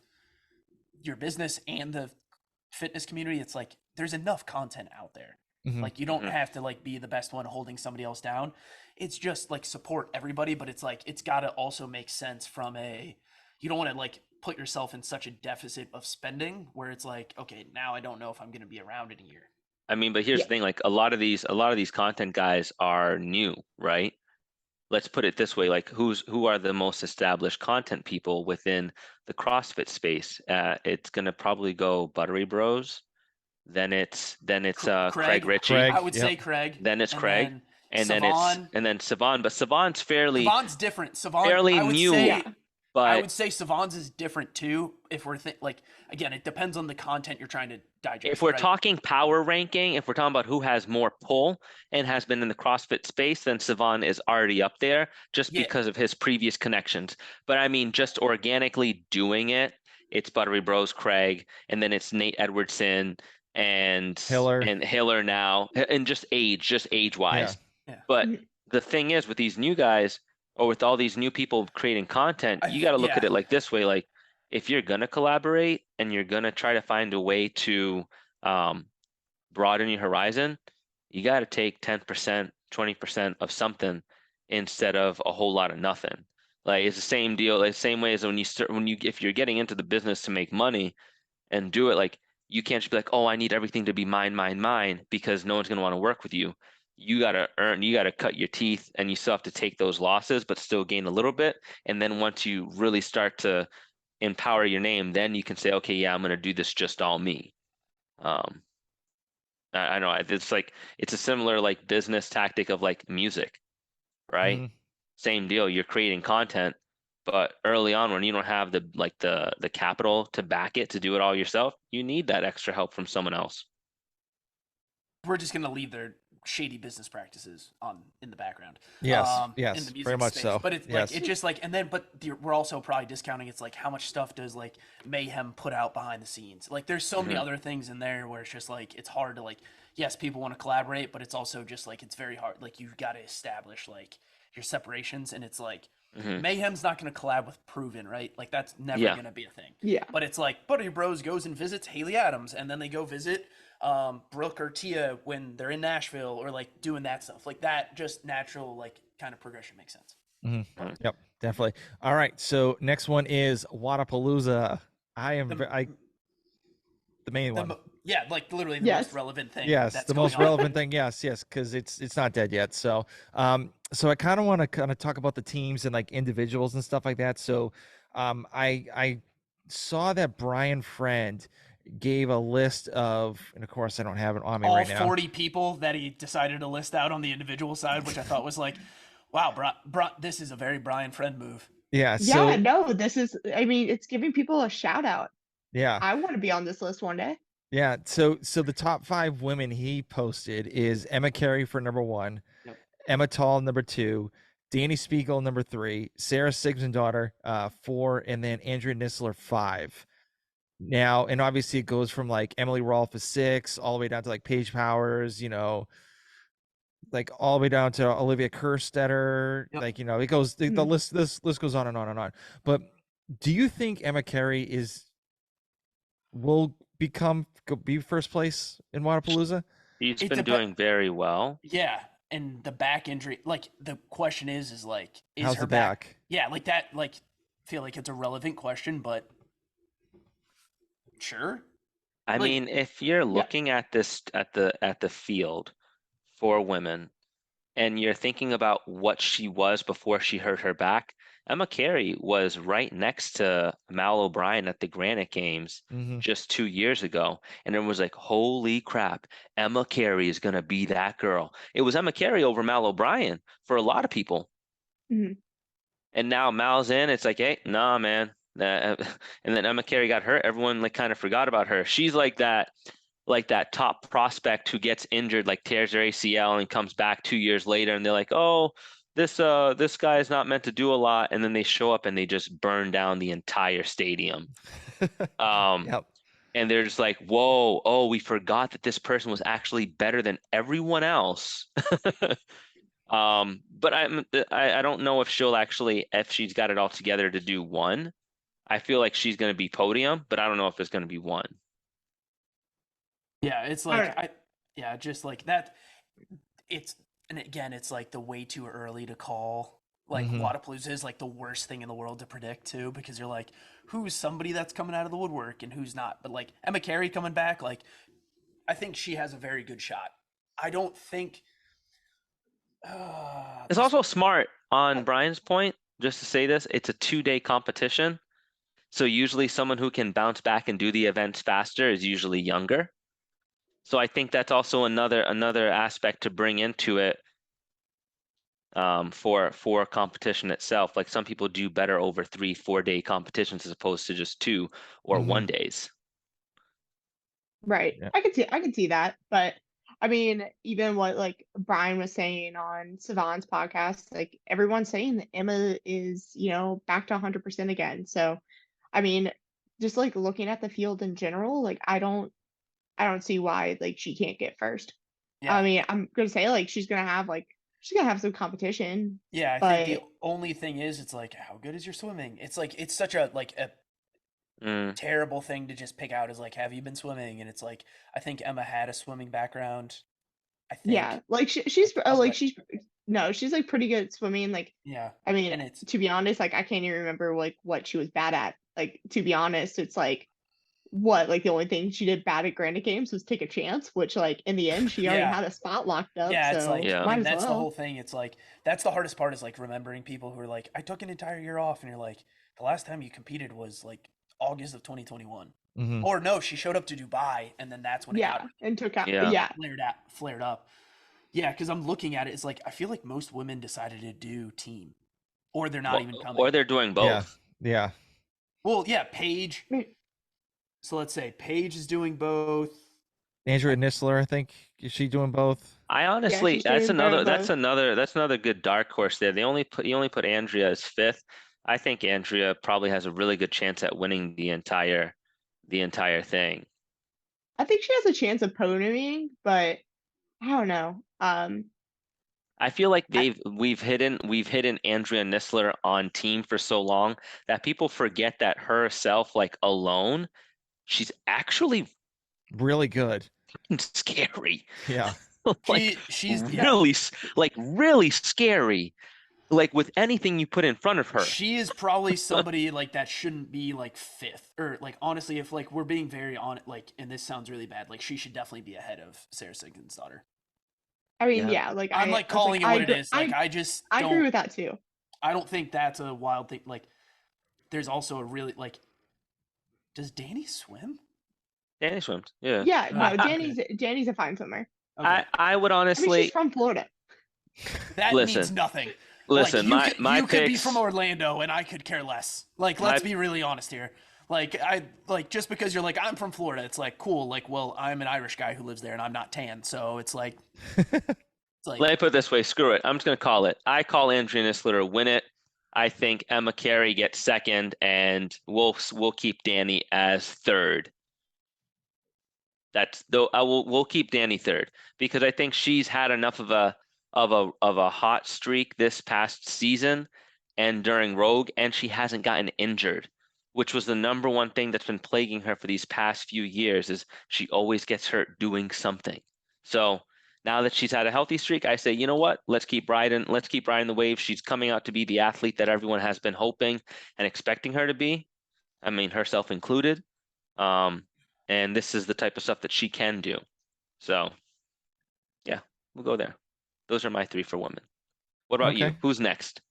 your business and the fitness community, it's like there's enough content out there. Mhm. Like you don't Mhm. have to like be the best one holding somebody else down. It's just like support everybody, but it's like it's got to also make sense from a you don't want to like put yourself in such a deficit of spending where it's like, okay, now I don't know if I'm going to be around in a year. I mean, but here's Yeah. the thing, like a lot of these content guys are new, right? Let's put it this way, like who are the most established content people within the CrossFit space? It's gonna probably go Buttery Bros, then it's Craig Craig, Ritchie, I Craig. would Yep. say Craig, then it's and Craig, then and then it's Savon. and then Savon, but Savon's fairly Savon's different. Savon, fairly I would new, say Yeah. I but would say Savon's is different too. If we're like again, it depends on the content you're trying to if digest, we're right? talking power ranking, if we're talking about who has more pull and has been in the CrossFit space, then Savan is already up there just Yeah, because of his previous connections. But I mean, just organically doing it, it's Buttery Bros, Craig, and then it's Nate Edwardson and Hiller. and Hiller now, and just age Yeah. wise. yeah. But Mhm. the thing is, with these new guys or with all these new people creating content, you got to look at Yeah. it like this way, like if you're gonna collaborate and you're gonna try to find a way to um, broaden your horizon, you got to take 10%, 20% of something instead of a whole lot of nothing. Like it's the same deal, like same way as when you start, if you're getting into the business to make money and do it, like you can't just be like, oh, I need everything to be mine, mine, mine, because no one's going to want to work with you. You got to earn, you got to cut your teeth, and you still have to take those losses, but still gain a little bit. And then once you really start to empower your name, then you can say, okay, yeah, I'm going to do this just all me. Um, I know it's like it's a similar like business tactic of like music, right? Mhm. Same deal. You're creating content, but early on when you don't have the capital to back it to do it all yourself, you need that extra help from someone else. We're just gonna leave their shady business practices on in the background, Yes. in the Yes. Very music much space. so. But it's like Yes. it just like and then but we're also probably discounting. It's like how much stuff does like Mayhem put out behind the scenes? Like there's so many Mhm. other things in there where it's just like it's hard to like yes people want to collaborate, but it's also just like it's very hard. Like you've got to establish like your separations, and it's like Mhm. Mayhem's not going to collab with Proven, right? Like that's never Yeah. going to be a thing. Yeah. But it's like Buddy Bros goes and visits Haley Adams, and then they go visit Brooke or Tia when they're in Nashville, or like doing that stuff. Like that, just natural, like kind of progression makes sense. Mhm. Yep, definitely. All right, so next one is Wadapalooza. The, The main one. yeah, like literally the Yes. most relevant thing. Yes, that's the going most on. relevant thing. Yes, because it's not dead yet. So so I kind of want to kind of talk about the teams and like individuals and stuff like that. So I saw that Brian Friend gave a list of, and of course I don't have it on me All right now. 40 people that he decided to list out on the individual side, which I thought was like, wow, this is a very Brian Friend move. Yeah. Yeah, So no, this is, I mean, it's giving people a shout out. yeah. I want to be on this list one day. Yeah. So the top 5 women he posted is Emma Carey for number 1, Yep. Emma Tall number 2, Danny Spiegel number 3, Sarah Sigmundaughter 4, and then Andrea Nisler 5. Now, and obviously it goes from like Emily Rolfe is 6 all the way down to like Paige Powers, like all the way down to Olivia Kerstetter. Yep. Like, it goes the Mhm. list, this list goes on and on and on. But do you think Emma Carey will be first place in Wadapalooza? He's It been dep- doing very well. Yeah, and the back injury, like the question is like, is How's her the back? Yeah, like that, like feel like it's a relevant question, but sure. I Like- mean, if you're Yeah. looking at this at the field for women and you're thinking about what she was before she hurt her back, Emma Carey was right next to Mal O'Brien at the Granite Games Mhm. just 2 years ago. And it was like, holy crap, Emma Carey is gonna be that girl. It was Emma Carey over Mal O'Brien for a lot of people. Mhm. And now Mal's in, it's like, hey, nah, man. And then Emma Carey got hurt. Everyone like kind of forgot about her. She's like that top prospect who gets injured, like tears their ACL and comes back 2 years later, and they're like, oh, this guy is not meant to do a lot, and then they show up and they just burn down the entire stadium. Yep. And they're just like, whoa, oh, we forgot that this person was actually better than everyone else. But I don't know if she's got it all together to do one. I feel like she's going to be podium, but I don't know if it's going to be one. Yeah, it's All like right. just like that. And again, it's like the way too early to call. Like Mhm. Wadapalooza is like the worst thing in the world to predict too, because you're like, who's somebody that's coming out of the woodwork and who's not. But like Emma Carey coming back, like I think she has a very good shot. I don't think. It's also smart on Brian's point, just to say this, it's a 2-day competition. So usually someone who can bounce back and do the events faster is usually younger. So I think that's also another aspect to bring into it for competition itself. Like some people do better over 3-4 day competitions as opposed to just 2 or Mhm. 1 days. Right. Yeah. I could see that. But I mean, even what like Brian was saying on Savant's podcast, like everyone's saying that Emma is, back to 100% again. So, I mean, just like looking at the field in general, like I don't see why like she can't get first. Yeah. I mean, I'm gonna say like she's gonna have some competition. Yeah, I but think the only thing is, it's like, how good is your swimming? It's like it's such a terrible thing to just pick out as like, have you been swimming? And it's like, I think Emma had a swimming background. I think. yeah, like she's she's like pretty good at swimming. Like, Yeah. I mean, And it's to be honest, like I can't even remember like what she was bad at. Like, to be honest, it's like like the only thing she did bad at Granite Games was take a chance, which like in the end she already Yeah. had a spot locked up. Yeah, it's So like, Yeah. might and as that's the well. whole thing. It's like, that's the hardest part, is like remembering people who are like, I took an entire year off, and you're like, the last time you competed was like August of 2021. Mhm. Or no, she showed up to Dubai, and then that's when it Yeah, and took out. Yeah. Yeah, flared up. Yeah, because I'm looking at it, it's like I feel like most women decided to do team, or they're not even coming. Or they're doing both. Yeah. Well, yeah, Paige. Right. So let's say Paige is doing both. Andrea Nisler, I think, is she doing both? I honestly, she's doing both. that's another good dark horse there. You only put Andrea as 5th. I think Andrea probably has a really good chance at winning the entire thing. I think she has a chance of podiuming, but I don't know. I feel like we've hidden Andrea Nisler on team for so long that people forget that herself, like alone, she's actually Really good. scary. Yeah. Like She's yeah. really, like really scary. Like with anything you put in front of her. She is probably somebody like that shouldn't be like fifth, or like honestly, if like we're being very on like, and this sounds really bad, like she should definitely be ahead of Sarah Sigmundsdottir. I mean, Yeah. yeah, like I'm like I was like calling it what it is. Like I just I agree don't. with that too. I don't think that's a wild thing. Like there's also a really like. Does Danny swim? Danny swims. Yeah. Yeah, no, Okay. Danny's a fine swimmer. Okay. I would I mean, she's honestly from Florida. That means listen. nothing. Like Listen, my you could be from picks. Orlando and I could care less. Like My let's be really honest here. Like I like just because you're like I'm from Florida, it's like cool. Like well, I'm an Irish guy who lives there and I'm not tan, so it's like Let me put it this way. Screw it. I'm just gonna call it. I call Andrea Nisler to win it. I think Emma Carey gets second, and we'll keep Danny as third. That's though we'll keep Danny third because I think she's had enough of a hot streak this past season and during Rogue, and she hasn't gotten injured, which was the number one thing that's been plaguing her for these past few years is she always gets hurt doing something. So now that she's had a healthy streak, I say, you know what? Let's keep riding the wave. She's coming out to be the athlete that everyone has been hoping and expecting her to be. I mean, herself included. Um, and this is the type of stuff that she can do. So, yeah, we'll go there. Those are my three for women. What about you? Okay. Who's next?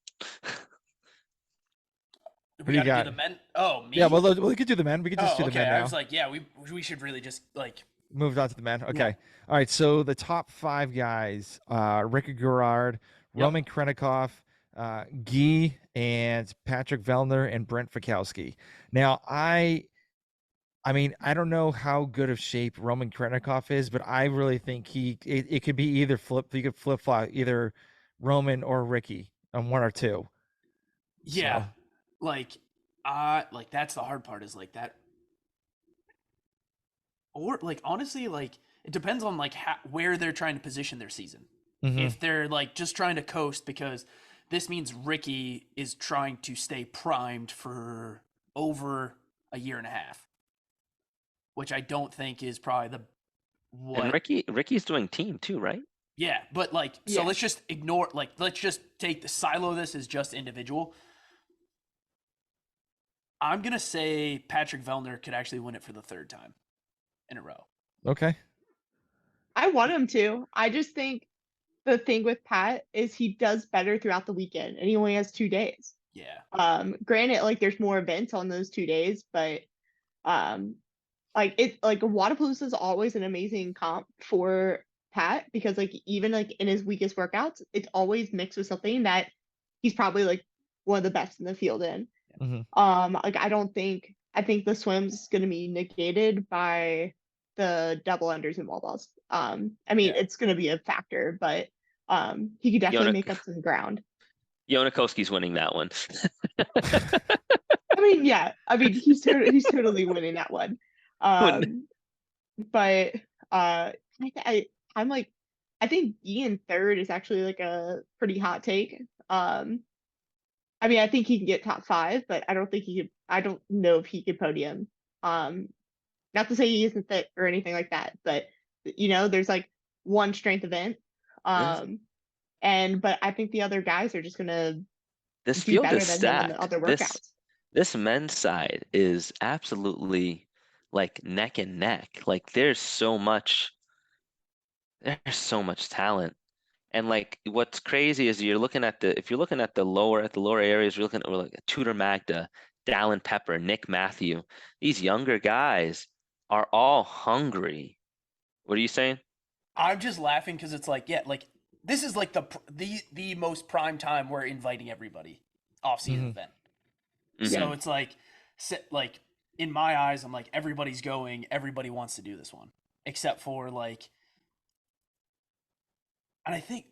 What we do you got to got? do the men. Oh, me. Yeah, well, we could do the men. We could just do the okay. men I now. was like, yeah, we should really just like Moved on to the men. Okay. Yeah. All right. So the top 5 guys: Ricky Gerard, Yep. Roman Krennikov, Guy, and Patrick Vellner and Brent Fikowski. Now, I mean, I don't know how good of shape Roman Krennikov is, but I really think it could be either you could flip flop either Roman or Ricky on one or two. yeah, So, like that's the hard part is like that, or like honestly, like it depends on like where they're trying to position their season. mhm. If they're like just trying to coast because this means Ricky is trying to stay primed for over a year and a half, which I don't think is probably the And what. Ricky's doing team too, right? Yeah, but like so Yeah. let's just ignore like let's just take the silo this as just individual. I'm gonna say Patrick Vellner could actually win it for the third time in a row. Okay. I want him to. I just think the thing with Pat is he does better throughout the weekend, and he only has 2 days. Yeah. Granted, like there's more events on those 2 days, but um, like Wadapalooza is always an amazing comp for Pat because like even like in his weakest workouts, it's always mixed with something that he's probably like one of the best in the field in. Mhm. Like I think the swim's gonna be negated by the double unders and wall balls. I mean Yeah. it's gonna be a factor, but he could definitely Yona, make up some ground. Yonakowski's winning that one. I mean, yeah, I mean he's totally winning that one. But I'm like I think Ian third is actually like a pretty hot take. I mean, I think he can get top 5, but I don't think he could. I don't know if he could podium. Um, Not to say he isn't fit or anything like that, but there's like one strength event. This, But I think the other guys are just gonna this do field better is than him in the stacked. other workouts. This men's side is absolutely like neck and neck. Like there's so much talent. And like what's crazy is if you're looking at the lower areas, you're looking at like Tudor Magda, Dallin Pepper, Nick Matthew. These younger guys are all hungry. What are you saying? I'm just laughing because it's like, yeah, like this is like the most prime time we're inviting everybody off season Mhm. event. Mhm. So it's like, like in my eyes, I'm like everybody's going, everybody wants to do this one, except for like, and I think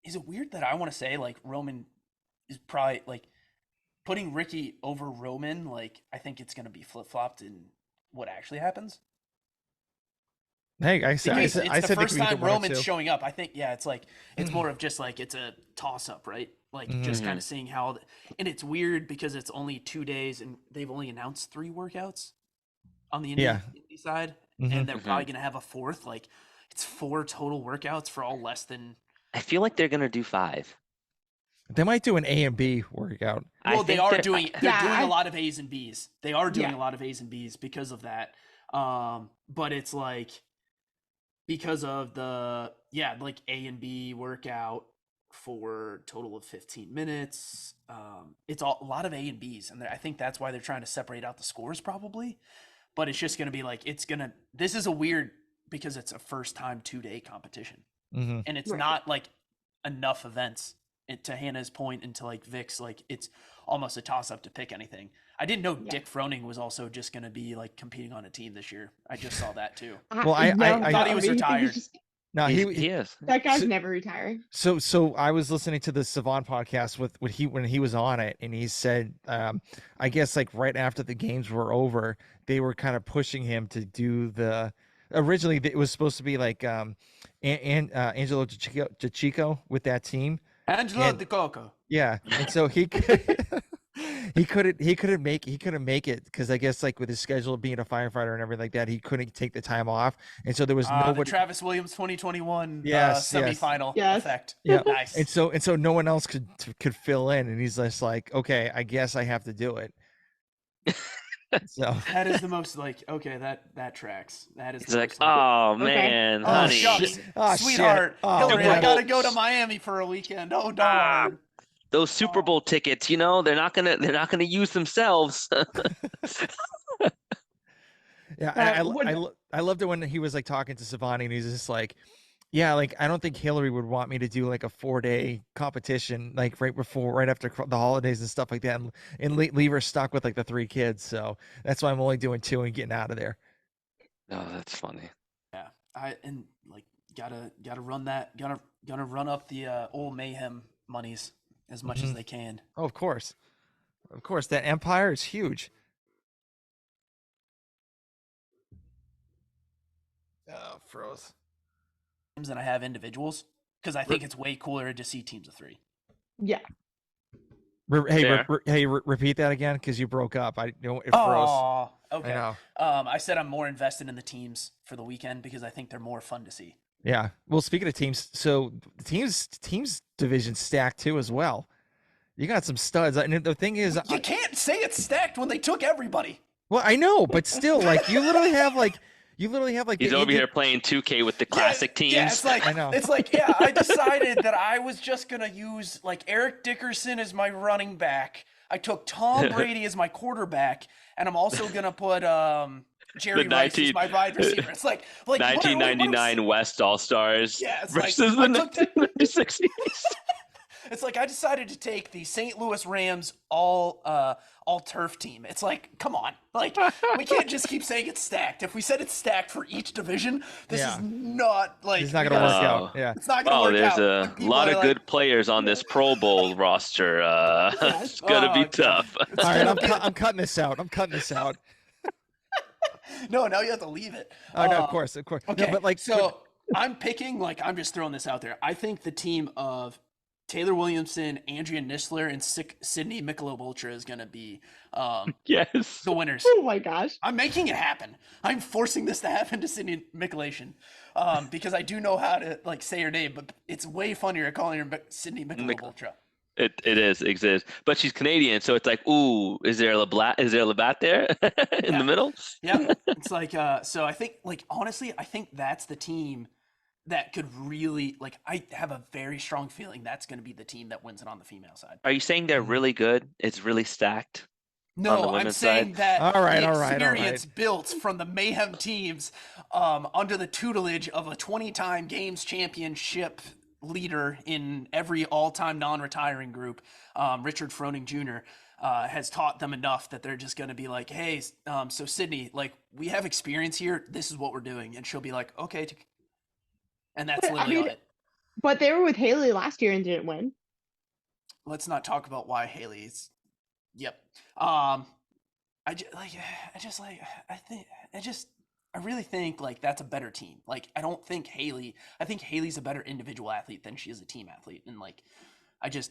is it weird that I want to say like Roman is probably like putting Ricky over Roman, like I think it's gonna be flip flopped in what actually happens. Hey, I Because said it's the they first could be the time one or Roman's two. showing up. I think, yeah, it's like it's more of just like it's a toss up, right? Like just kind Mhm. of seeing how, and it's weird because it's only 2 days and they've only announced 3 workouts on the Yeah. indie side, Hmm. and they're probably Mhm. gonna have a fourth. Like it's 4 total workouts for all less than. I feel like they're gonna do 5. They might do an A and B workout. I Well, they think are they're. doing. They're Yeah, doing a lot of A's and B's. They are doing yeah. a lot of A's and B's because of that. But it's like because of the like A and B workout for total of 15 minutes. It's a lot of A and B's, and I think that's why they're trying to separate out the scores probably. But it's just gonna be like it's gonna. This is a weird because it's a first time 2 day competition, Hmm. and it's Right. not like enough events. To Hannah's point and to like Vic's, like it's almost a toss up to pick anything. I didn't know Yeah. Dick Froning was also just going to be like competing on a team this year. I just saw that too. Well, I thought he was I think retired. he's just no, He is. that guy's so, never retiring. so I was listening to the Savant podcast with when he was on it, and he said, I guess like right after the games were over, they were kind of pushing him to do the. Originally, it was supposed to be like Angelo DiCicco with that team, Angelo and Di Coco. yeah, and so he couldn't make it because I guess like with his schedule of being a firefighter and everything like that, he couldn't take the time off, and so there was The nobody. Travis Williams 2021 Yes, yes. semifinal Yes. effect. Yeah, Nice. and so no one else could fill in, and he's just like, okay, I guess I have to do it. So That is the most like okay that tracks. That is He's the like, most. Like, oh Okay. man, oh honey. shucks, oh sweetheart, shit, oh Hillary, Super I man. gotta Bowl. go to Miami for a weekend. Oh Ah, darn. those Super Bowl tickets, they're not gonna use themselves. Yeah, What I loved it when he was like talking to Savani, and he's just like, yeah, like I don't think Hillary would want me to do like a 4-day competition like right after the holidays and stuff like that, and leave her stuck with like the 3 kids. So that's why I'm only doing 2 and getting out of there. Oh, that's funny. Yeah, I and like gotta run that gonna run up the old mayhem monies as much as Mhm. they can. Oh, of course, that empire is huge. Oh, froze. Teams than I have individuals because I think it's way cooler to see teams of 3. yeah. Fair. Repeat that again because you broke up. I know it froze. Oh, I okay. know. I said I'm more invested in the teams for the weekend because I think they're more fun to see. Yeah. Well, speaking of teams, so the teams division stacked too as well. You got some studs, and the thing is, You can't say it's stacked when they took everybody. well, I know, but still, like you literally have like He's the over Indian. here playing 2K with the classic teams. Yeah, it's like I know. it's like yeah. I decided that I was just gonna use like Eric Dickerson as my running back. I took Tom Brady as my quarterback, and I'm also gonna put Jerry The Rice as 19 my wide receiver. It's like 1999 West All Stars Yeah, it's like, versus I the took the- 1960s. It's like I decided to take the St. Louis Rams all turf team. It's like, come on, like we can't just keep saying it's stacked. If we said it's stacked for each division, this Yeah. is not like It's not we gonna gotta- work Oh. out. Yeah. It's not gonna Oh, work there's out. a When people lot are of like, good players on this Pro Bowl roster. Yes. It's gonna be Oh, God. tough. It's All right, gonna be- I'm cutting this out. I'm cutting this out. No, now you have to leave it. Oh no, of course. No, Okay, but like, so I'm picking like I'm just throwing this out there. I think the team of Taylor Williamson, Andrea Nisler, and Sydney Michelob Ultra is gonna be Yes. the winners. Oh my gosh. I'm making it happen. I'm forcing this to happen to Sydney Michelation because I do know how to like say her name, but it's way funnier calling her Sydney Michelob Ultra. It exists, but she's Canadian, so it's like, ooh, is there a Labatt there in Yeah. the middle? Yeah, it's like so. I think like honestly, I think that's the team that could really like. I have a very strong feeling that's going to be the team that wins it on the female side. Are you saying they're really good? It's really stacked. On the No, I'm women's saying side? that All right, the all right, all experience built from the Mayhem teams under the tutelage of a 20-time games championship leader in every all-time non-retiring group, Richard Froning Jr., has taught them enough that they're just going to be like, hey, so Sydney, like, we have experience here. This is what we're doing. And she'll be like, okay. And that's But, literally it. but they were with Haley last year and didn't win. Let's not talk about why Haley's. Yep. I think I just I really think like that's a better team. Like I don't think Haley. I think Haley's a better individual athlete than she is a team athlete, and like I just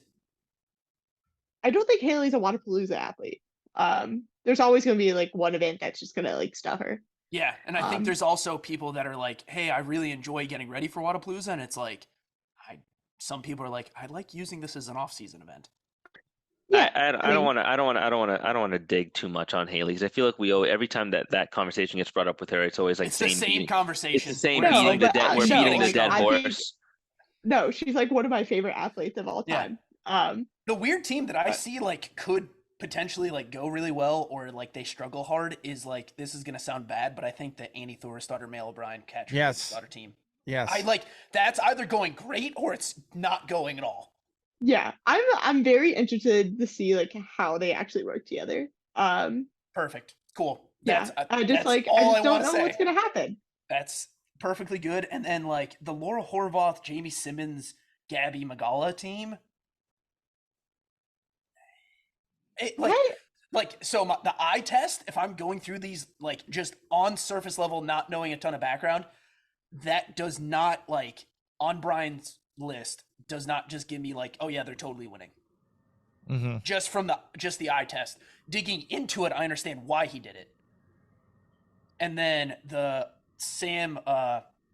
I don't think Haley's a Wadapalooza athlete. There's always going to be like one event that's just going to like stuff her. yeah, and I think Um, there's also people that are like, hey, I really enjoy getting ready for Wadapalooza, and it's like, I some people are like, I like using this as an off-season event. yeah, I don't want to I don't want to dig too much on Haley because I feel like we owe every time that conversation gets brought up with her, it's always like It's the same it's conversation. the same where it's no, beating like, the but dead you we're should no, beating the get dead like strong. I think horse. no, she's like one of my favorite athletes of all Yeah. time. The weird team that I see like could potentially like go really well or like they struggle hard is like this is gonna sound bad, but I think the Annie Thorisdottir, Mel O'Brien, Katrin Yes. daughter team. Yes. I like that's either going great or it's not going at all. Yeah, I'm very interested to see like how they actually work together. Perfect. Cool. Yeah, That's I all I just don't want to know what's say. gonna happen. That's perfectly good. And then like the Laura Horvath, Jamie Simmons, Gabby Magala team. It, Right? so the eye test, if I'm going through these like just on surface level, not knowing a ton of background, that does not like on Brian's list does not just give me like, oh yeah, they're totally winning. Mm-hmm. Just from the eye test. Digging into it, I understand why he did it. And then the Sam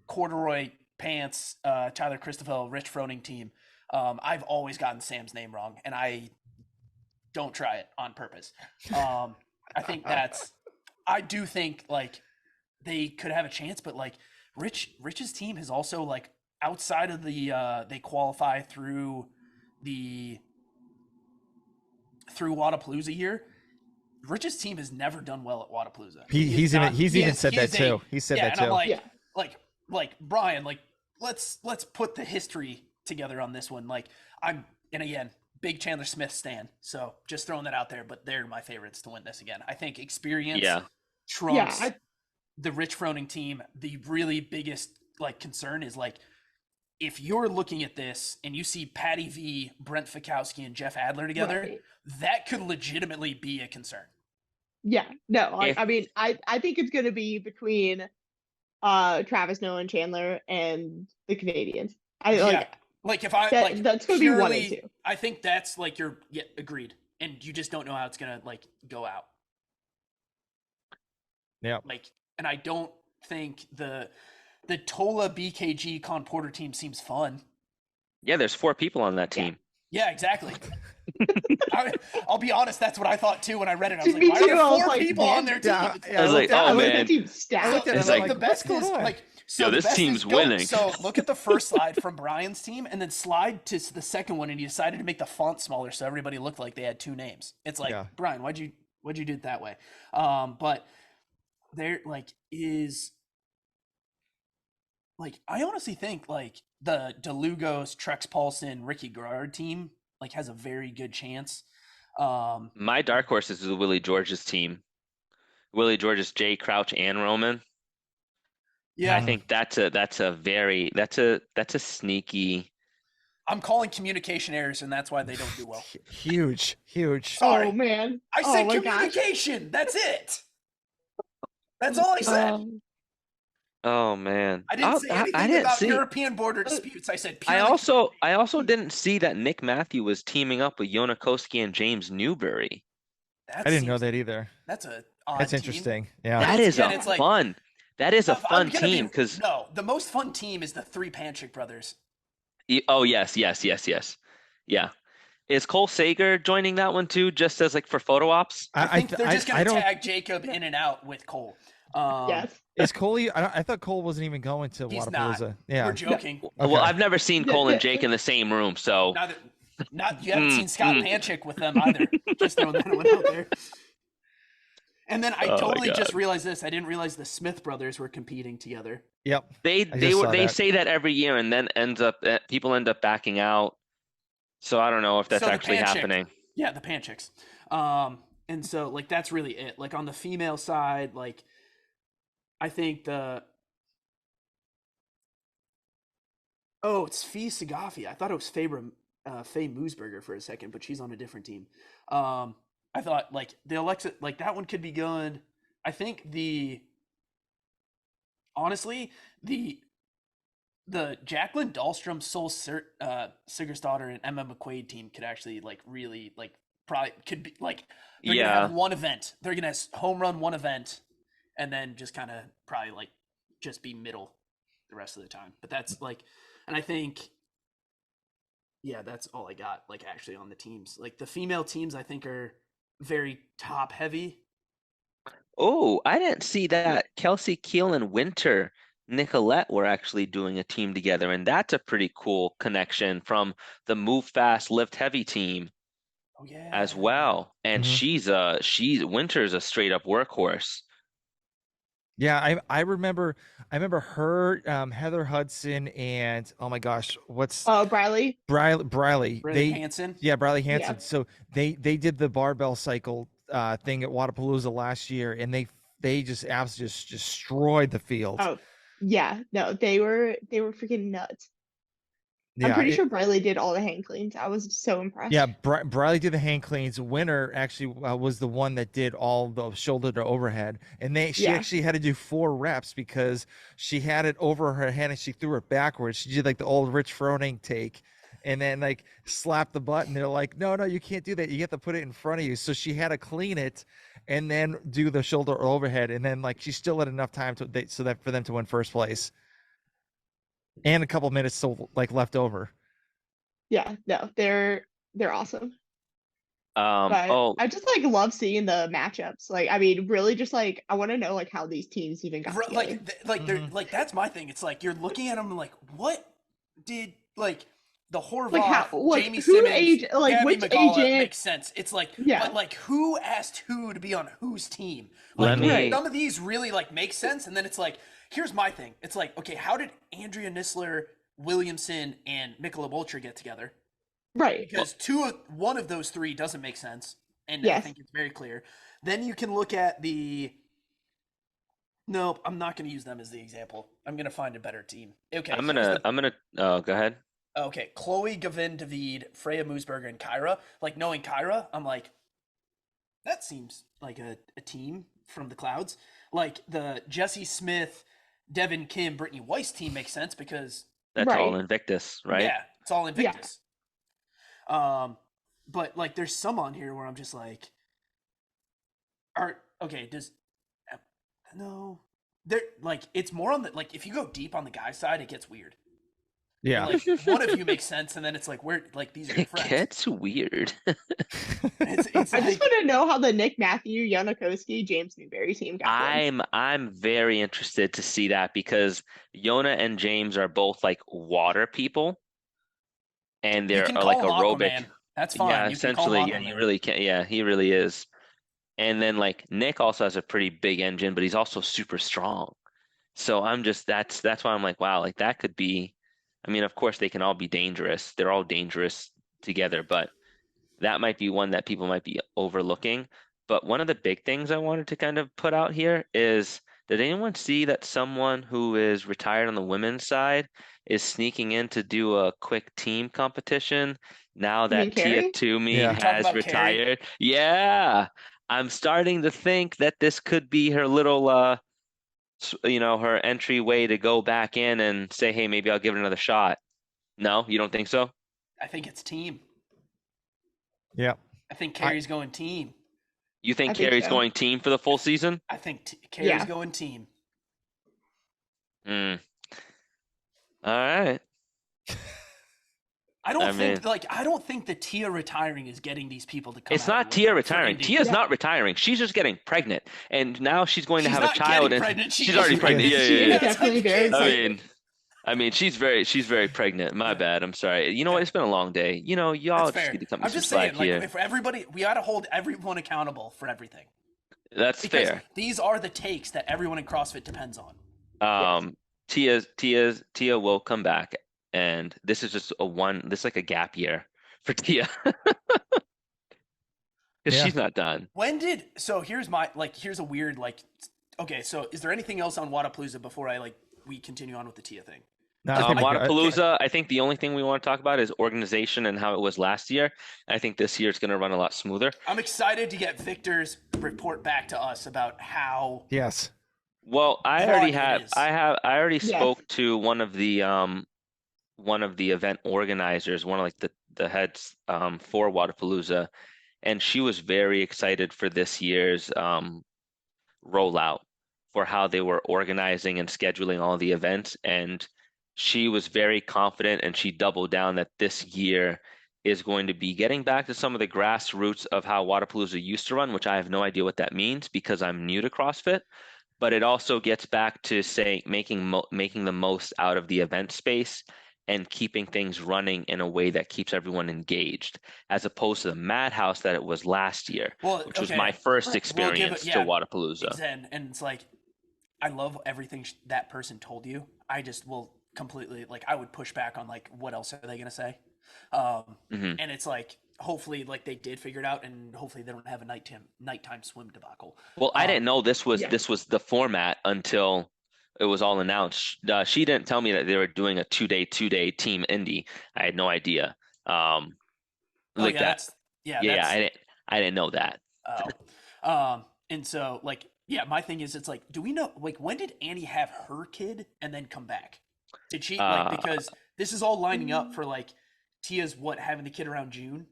Corduroy Pants, Tyler Christoffel, Rich Froning team. I've always gotten Sam's name wrong, and I don't try it on purpose. I think I do think like they could have a chance, but like Rich's team has also like outside of the they qualify through Wadapalooza year. Rich's team has never done well at Wadapalooza. He's even said that too. He said that and too. I'm like, Yeah. like Brian, like let's put the history together on this one. Like and again, big Chandler Smith stan. So just throwing that out there, but they're my favorites to win this again. I think experience trumps the Rich Froning team. The really biggest like concern is like if you're looking at this and you see Patty V, Brent Fikowski, and Jeff Adler together, Right. that could legitimately be a concern. Yeah, no, If- I mean, I think it's gonna be between Travis Noah and Chandler and the Canadians. Like if I that's gonna be 1 and 2. I think that's like agreed, and you just don't know how it's gonna like go out. Yeah. Like, and I don't think the Tola BKG Con Porter team seems fun. Yeah, there's 4 people on that team. Yeah, exactly. I'll be honest, that's what I thought too when I read it. I was like, Me why too, are there I was 4 like, people man, on their team? Yeah, It's yeah, I was like, I oh looked at man, team stats. looked at it, It's I'm like like, the best what's is going on? like so Yo, the this best team's is go- winning. So look at the first slide from Brian's team and then slide to the second one and he decided to make the font smaller so everybody looked like they had 2 names. It's like, Yeah. Brian, why'd you do it that way? But there like is like I honestly think like the DeLugos, Trex Paulson, Ricky Garrard team like has a very good chance. my dark horse is the Willie George's team. Willie George's Jay Crouch and Roman. Yeah, I think that's a sneaky. I'm calling communication errors, and that's why they don't do well. Huge. Sorry. Oh man. I Oh said my gosh. communication. That's it. That's all I said. Oh man, I didn't say anything I didn't about see. European border disputes. I said I purely also didn't see that Nick Matthew was teaming up with Yonakoski and James Newberry. I didn't know that either. That's a odd That's team. interesting. Yeah. That is again, a it's like- fun. That is a I'm fun gonna be- team because no, the most fun team is the 3 Panchik brothers. oh yes. Yeah. Is Cole Sager joining that one too, just as like for photo ops? I think they're just I going to don't. tag Jacob in and out with Cole. Yes. Is Coley? I thought Cole wasn't even going to He's not. Wadapalooza. Yeah. We're joking. Well, Okay. I've never seen Cole and Jake in the same room, so Not you haven't seen Scott Panchik with them either. Just throwing that one out there. And then I Oh my totally God. just realized this. I didn't realize the Smith brothers were competing together. Yep. they just saw they that. say that every year, and then people end up backing out. So I don't know if that's So the actually Panchik- happening. Yeah, the Panchiks. And so like that's really it. Like on the female side, like I think it's Fee Sagafi. I thought it was Faye Moosberger for a second, but she's on a different team. I thought like the Alexa, like that one could be good. I think the honestly, the Jacqueline Dahlstrom, Sol Sigurdsdottir, and Emma McQuaid team could actually like really like probably could be like they're gonna have Yeah. one event. They're gonna home run one event, and then just kind of probably like just be middle the rest of the time. But that's like, and I think, yeah, that's all I got. Like actually on the teams, like the female teams, I think are very top heavy. Oh, I didn't see that. Kelsey Keel and Winter Nicolette were actually doing a team together, and that's a pretty cool connection from the Move Fast Lift Heavy team Oh yeah. as well. And Mhm. she's Winter's a straight up workhorse. Yeah, I remember her, Heather Hudson, and oh my gosh, what's Briley. Briley? Riley Hansen. Yeah, Briley Yeah. Hansen. So they did the barbell cycle thing at Wadapalooza last year, and they just absolutely just destroyed the field. Oh, yeah. No, they were freaking nuts. I'm Yeah, pretty sure Briley did all the hang cleans. I was so impressed. yeah. Briley did the hang cleans. Winner actually was the one that did all the shoulder to overhead, and she Yeah. actually had to do 4 reps because she had it over her head and she threw it backwards. She did like the old Rich Froning take, and then like slapped the button. They're like, no, you can't do that. You have to put it in front of you. So she had to clean it and then do the shoulder overhead, and then like she still had enough time so that for them to win first place, and a couple minutes still like left over. Yeah. No, they're awesome. But Oh, I just like love seeing the matchups. Like, I mean, really, just like I want to know like how these teams even got together. They're like that's my thing. It's like you're looking at them and like, what did like the Horvath, Like how, like Jamie who Simmons, age, like Gabby which McCullough agent? makes sense. It's like, Yeah. but like who asked who to be on whose team? Let Like me- some of these really like make sense, and then it's like, here's my thing. It's like, okay, how did Andrea Nisler, Williamson, and Michaela Bolcher get together? Right. Because one of those three doesn't make sense, and I Yes. think it's very clear. Then you can look at the. Nope, I'm not going to use them as the example. I'm going to find a better team. Okay, I'm gonna. Oh, go ahead. Okay, Chloe, Gavin, David, Freya Moosberger, and Kyra. Like knowing Kyra, I'm like, that seems like a team from the clouds. Like the Jesse Smith, Devin Kim, Brittany Weiss team makes sense because That's all Right. Invictus, right? yeah, it's all Invictus. But like there's some on here where I'm just like, no, they're like it's more on the like if you go deep on the guy side, it gets weird. Yeah. Like one of you makes sense, and then it's like where like these are your It friends. gets weird. It's I like, just want to know how the Nick Matthew, Yanakoski, James Newberry team got formed. I'm very interested to see that because Yona and James are both like water people, and you they're can like call him aerobic. Aquaman. That's fine. Yeah, You can call essentially, him yeah, you Aquaman. really can. Yeah, he really is. And then like Nick also has a pretty big engine, but he's also super strong. So that's why I'm like, wow, like that could be. I mean, of course they can all be dangerous. They're all dangerous together, but that might be one that people might be overlooking. But one of the big things I wanted to kind of put out here is, did anyone see that someone who is retired on the women's side is sneaking in to do a quick team competition now You mean that Tia Carrie? Toomey Yeah. You're talking has about Carrie? retired? Yeah. I'm starting to think that this could be her little her entryway to go back in and say, hey, maybe I'll give it another shot. No, you don't think so? I think it's team. Yeah. I think Carrie's going team. You think I think Carrie's so. going team for the full season? I think Carrie's Yeah. going team. Hmm. All right. I don't I think mean- I don't think the Tia retiring is getting these people to come. It's out not with Tia her for retiring. Indy. Tia's Yeah. not retiring. She's just getting pregnant, and now she's going to She's have a not child. getting And pregnant. she's already is. pregnant. Yeah, She yeah, is yeah. definitely very excited. I mean, she's very pregnant. My Yeah. bad. I'm sorry. You know what? It's been a long day. You know, y'all That's just fair. need to cut me I'm some just slack saying, like, here. if everybody, we got to hold everyone accountable for everything That's because fair. these are the takes that everyone in CrossFit depends on. Tia will come back, and this is just this is like a gap year for Tia because Yeah. she's not done. Here's a weird okay, so is there anything else on Wadapalooza before we continue on with the Tia thing? No, I think Wadapalooza, I think the only thing we want to talk about is organization and how it was last year. I think this year it's going to run a lot smoother. I'm excited to get Victor's report back to us about how yes. Well, I already volume have, is. I already Yes. spoke to one of the event organizers, one of like the heads for Wadapalooza, and she was very excited for this year's rollout for how they were organizing and scheduling all the events. And she was very confident and she doubled down that this year is going to be getting back to some of the grassroots of how Wadapalooza used to run, which I have no idea what that means because I'm new to CrossFit. But it also gets back to saying making the most out of the event space and keeping things running in a way that keeps everyone engaged, as opposed to the madhouse that it was last year, Well, which was my okay. first Right. We'll give it. experience to Yeah, Wadapalooza. and it's like I love everything that person told you. I just will completely like I would push back on like what else are they gonna say, Hmm. and it's like hopefully like they did figure it out and hopefully they don't have a nighttime swim debacle. Well, I didn't know Yeah. this was the format until it was all announced. She didn't tell me that they were doing a two day team indie. I had no idea. Um, Oh like yeah, that. Yeah, that's I didn't know that. and so like yeah, my thing is it's like do we know like when did Annie have her kid and then come back? Did she like Uh, because this is all lining up Mm, for like Tia's what having the kid around June,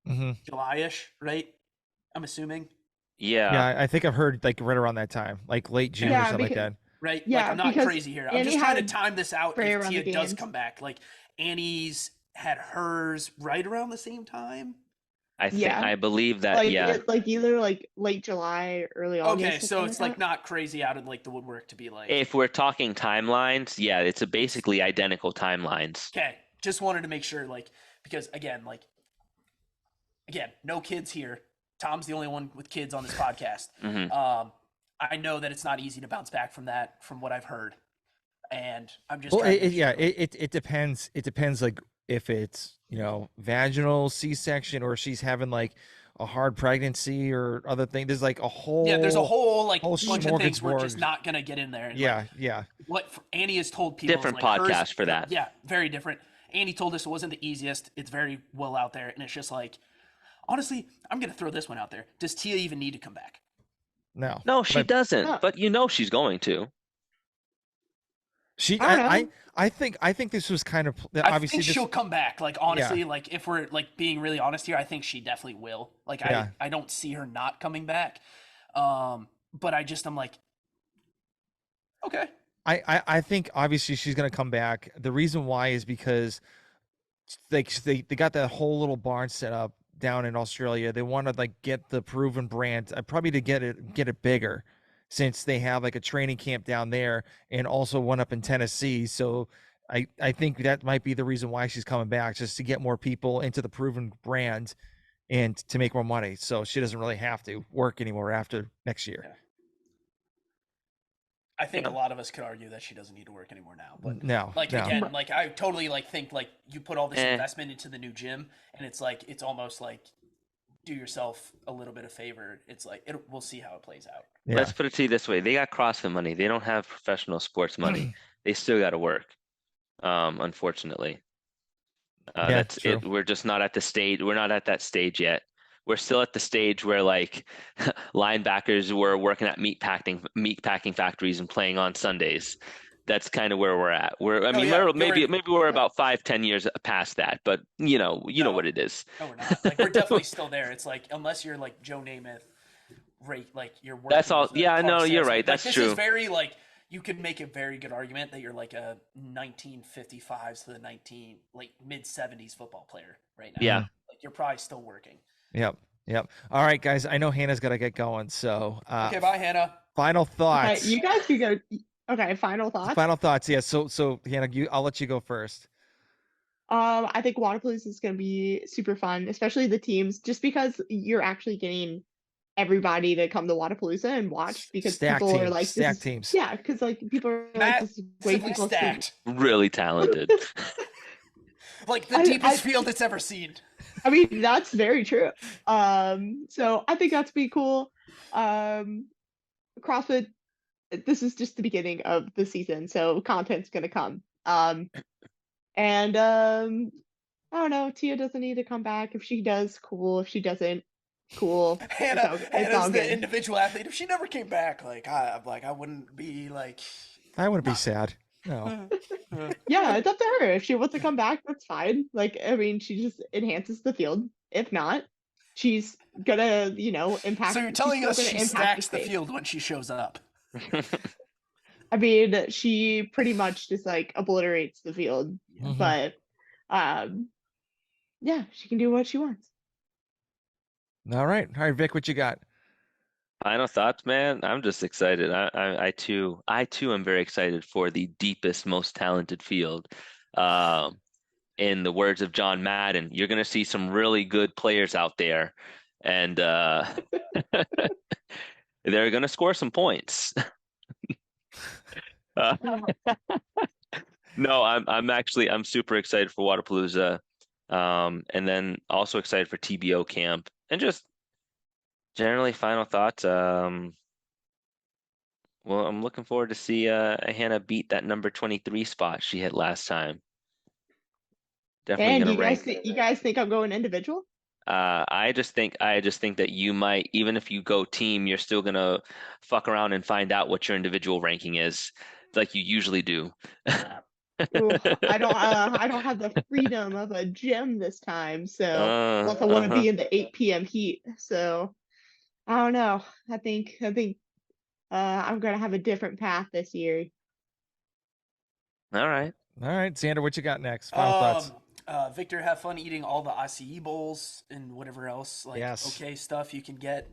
Hmm. July-ish, right? I'm assuming. yeah. Yeah, I think I've heard like right around that time, like late June or yeah, something like because that. Right? Like yeah, I'm not because crazy here. I'm Annie just trying to had time this out Frey if around the Tia does games. come back. Like Annie's had hers right around the same time. Yeah, I believe that, like yeah. like either like late July, early Okay, August, so something like it's like that. not crazy out of like the woodwork to be like, If we're talking timelines, yeah, it's a it's basically identical timelines. okay. Just wanted to make sure, like, because again, no kids here. Tom's the only one with kids on this podcast. Hmm. I know that it's not easy to bounce back from that, from what I've heard, and I'm just Well, trying to make yeah, sure. it depends. It depends, like if it's vaginal C-section or she's having like a hard pregnancy or other thing. There's like a Yeah, there's a whole whole like whole bunch of things we're just smorgasbord. not gonna get in there. And like Yeah, yeah, what Annie has told people is Different like hers, podcast for that. yeah, very different. Annie told us it wasn't the easiest. It's very well out there, and it's just like, honestly, I'm gonna throw this one out there. Does Tia even need to come back? no, No, she but doesn't, No, but she's going to. she, I don't know. I think this was kind of I obviously think this. she'll come back. Like Yeah, honestly, like if we're like being really honest here, I think she definitely will. Like yeah. I don't see her not coming back. But I'm like, okay. I think obviously she's gonna come back. The reason why is because they got that whole little barn set up down in Australia. They want to like get the proven brand, probably to get it bigger, since they have like a training camp down there and also one up in Tennessee. So I think that might be the reason why she's coming back, just to get more people into the proven brand and to make more money. So she doesn't really have to work anymore after next year. Yeah. I think Yeah. a lot of us could argue that she doesn't need to work anymore now. But No, like no. again, like I totally like think like you put all this Eh. investment into the new gym, and it's like it's almost like do yourself a little bit of favor. It's like we'll see how it plays out. Yeah. Let's put it to you this way. They got CrossFit money. They don't have professional sports money. They still got to work. Unfortunately. Yeah, That's true. it. We're just not at the stage. We're not at that stage yet. We're still at the stage where like linebackers were working at meat packing factories and playing on Sundays. That's kind of where we're at. I mean, Yeah, maybe we're Yeah. about 5-10 years past that, but you know No. what it is. No, we're not. Like we're definitely still there. It's like unless you're like Joe Namath, right? Like you're working. That's all. as a Yeah, car no, you're salesman. right. Like, That's this true. is very like you can make a very good argument that you're like a 1955s to the late mid 70s football player right now. Yeah. Like you're probably still working. Yep. All right, guys. I know Hannah's got to get going. So, Okay, bye, Hannah. final Okay, thoughts. you guys can go. Okay, final thoughts. Final thoughts. Yeah. So Hannah, I'll let you go first. I think Waterpoloose is going to be super fun, especially the teams, just because you're actually getting everybody to come to Waterpalooza and watch because Stack people are teams, like, stack this is, teams. yeah, because like people are like, this is way Massively too close to stacked. Really talented. Like the I- deepest I- field it's ever seen. I mean, that's very true. So I think that's be cool. CrossFit, this is just the beginning of the season, so content's gonna come. And I don't know, Tia doesn't need to come back. If she does, cool. If she doesn't, Cool. It's all Hannah's the good. individual athlete. If she never came back, I wouldn't be like. I wouldn't be sad. No. Yeah, it's up to her. If she wants to come back, that's fine. Like, I mean, she just enhances the field. If not, she's gonna, impact. So you're She's telling still us gonna she impact the stacks the space. field when she shows up. I mean, she pretty much just like obliterates the field, Mhm. but yeah, she can do what she wants. All right, Vic, what you got? Final thoughts, man. I'm just excited. I too am very excited for the deepest, most talented field. Um, in the words of John Madden, you're gonna see some really good players out there, and they're gonna score some points. Uh, no, I'm super excited for Wadapalooza, and then also excited for TBO camp, and just generally final thoughts. Well, I'm looking forward to see Hannah beat that number 23 spot she hit last time. Definitely And gonna you guys think I'm going individual? I just think that you might, even if you go team, you're still gonna fuck around and find out what your individual ranking is, like you usually do. Ooh, I don't have the freedom of a gym this time, so plus I want to Uh-huh. be in the 8 p.m. heat. So I don't know. I think I'm gonna have a different path this year. All right. All right, Xander, what you got next? Final thoughts. Victor, have fun eating all the ICE bowls and whatever else Yes. okay stuff you can get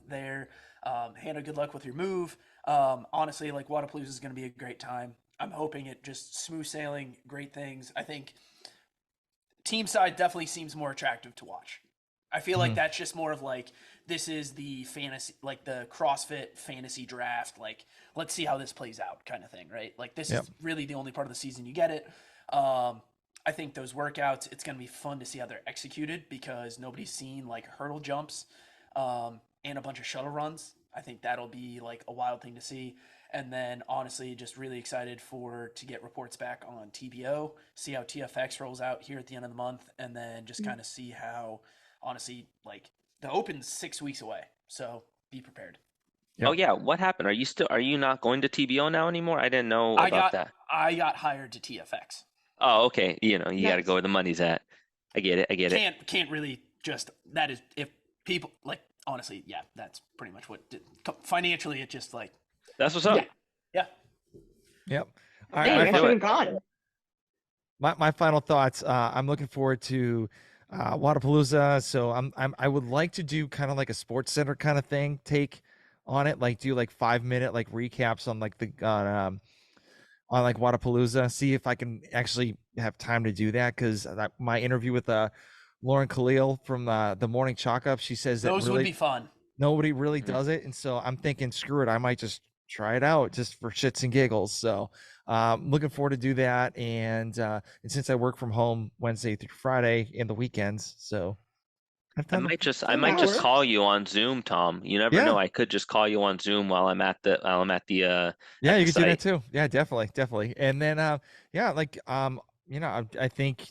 there. Hannah, good luck with your move. Honestly, Wadapalooza is going to be a great time. I'm hoping it just smooth sailing, great things. I think team side definitely seems more attractive to watch. I feel like that's just more of this is the fantasy, like the CrossFit fantasy draft. Let's see how this plays out, kind of thing, right? This Yep. is really the only part of the season you get it. I think those workouts, it's going to be fun to see how they're executed because nobody's seen hurdle jumps and a bunch of shuttle runs. I think that'll be a wild thing to see. And then honestly, just really excited to get reports back on TBO, see how TFX rolls out here at the end of the month, and then just kind of see how, honestly, the Open's 6 weeks away. So be prepared. Yep. Oh yeah, what happened? Are you not going to TBO now anymore? I didn't know about that. I got hired to TFX. Oh, okay. You got to Nice. go where the money's at. I get it. Can't really just, that is, if people honestly, yeah, that's pretty much what financially it just That's what's up. Yeah. yeah. Yep. All Dang, right, I do should it. have gone. my final thoughts. I'm looking forward to Wadapalooza. So I would like to do kind of like a sports center kind of thing, take on it, do 5 minute recaps on on Wadapalooza. See if I can actually have time to do that because my interview with Lauren Khalil from the Morning Chalk Up, she says that Those would really be fun. nobody really Mhm. does it, and so I'm thinking, screw it, I might just try it out just for shits and giggles. So looking forward to do that, and since I work from home Wednesday through Friday and the weekends, so I've I done might just I Oh, might that just works. call you on Zoom, Tom. You never Yeah. know. I could just call you on Zoom while I'm at the Yeah, at you the could do that site. too. Yeah, definitely. And then yeah, I think,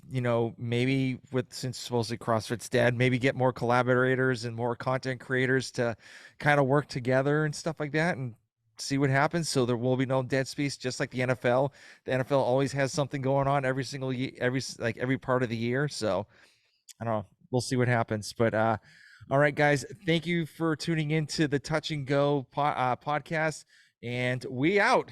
maybe since supposedly CrossFit's dead, maybe get more collaborators and more content creators to kind of work together and stuff like that and see what happens. So there will be no dead space, just like the NFL. The NFL always has something going on every single year, every part of the year. So I don't know. We'll see what happens. But all right, guys, thank you for tuning into the Touch and Go podcast, and we out.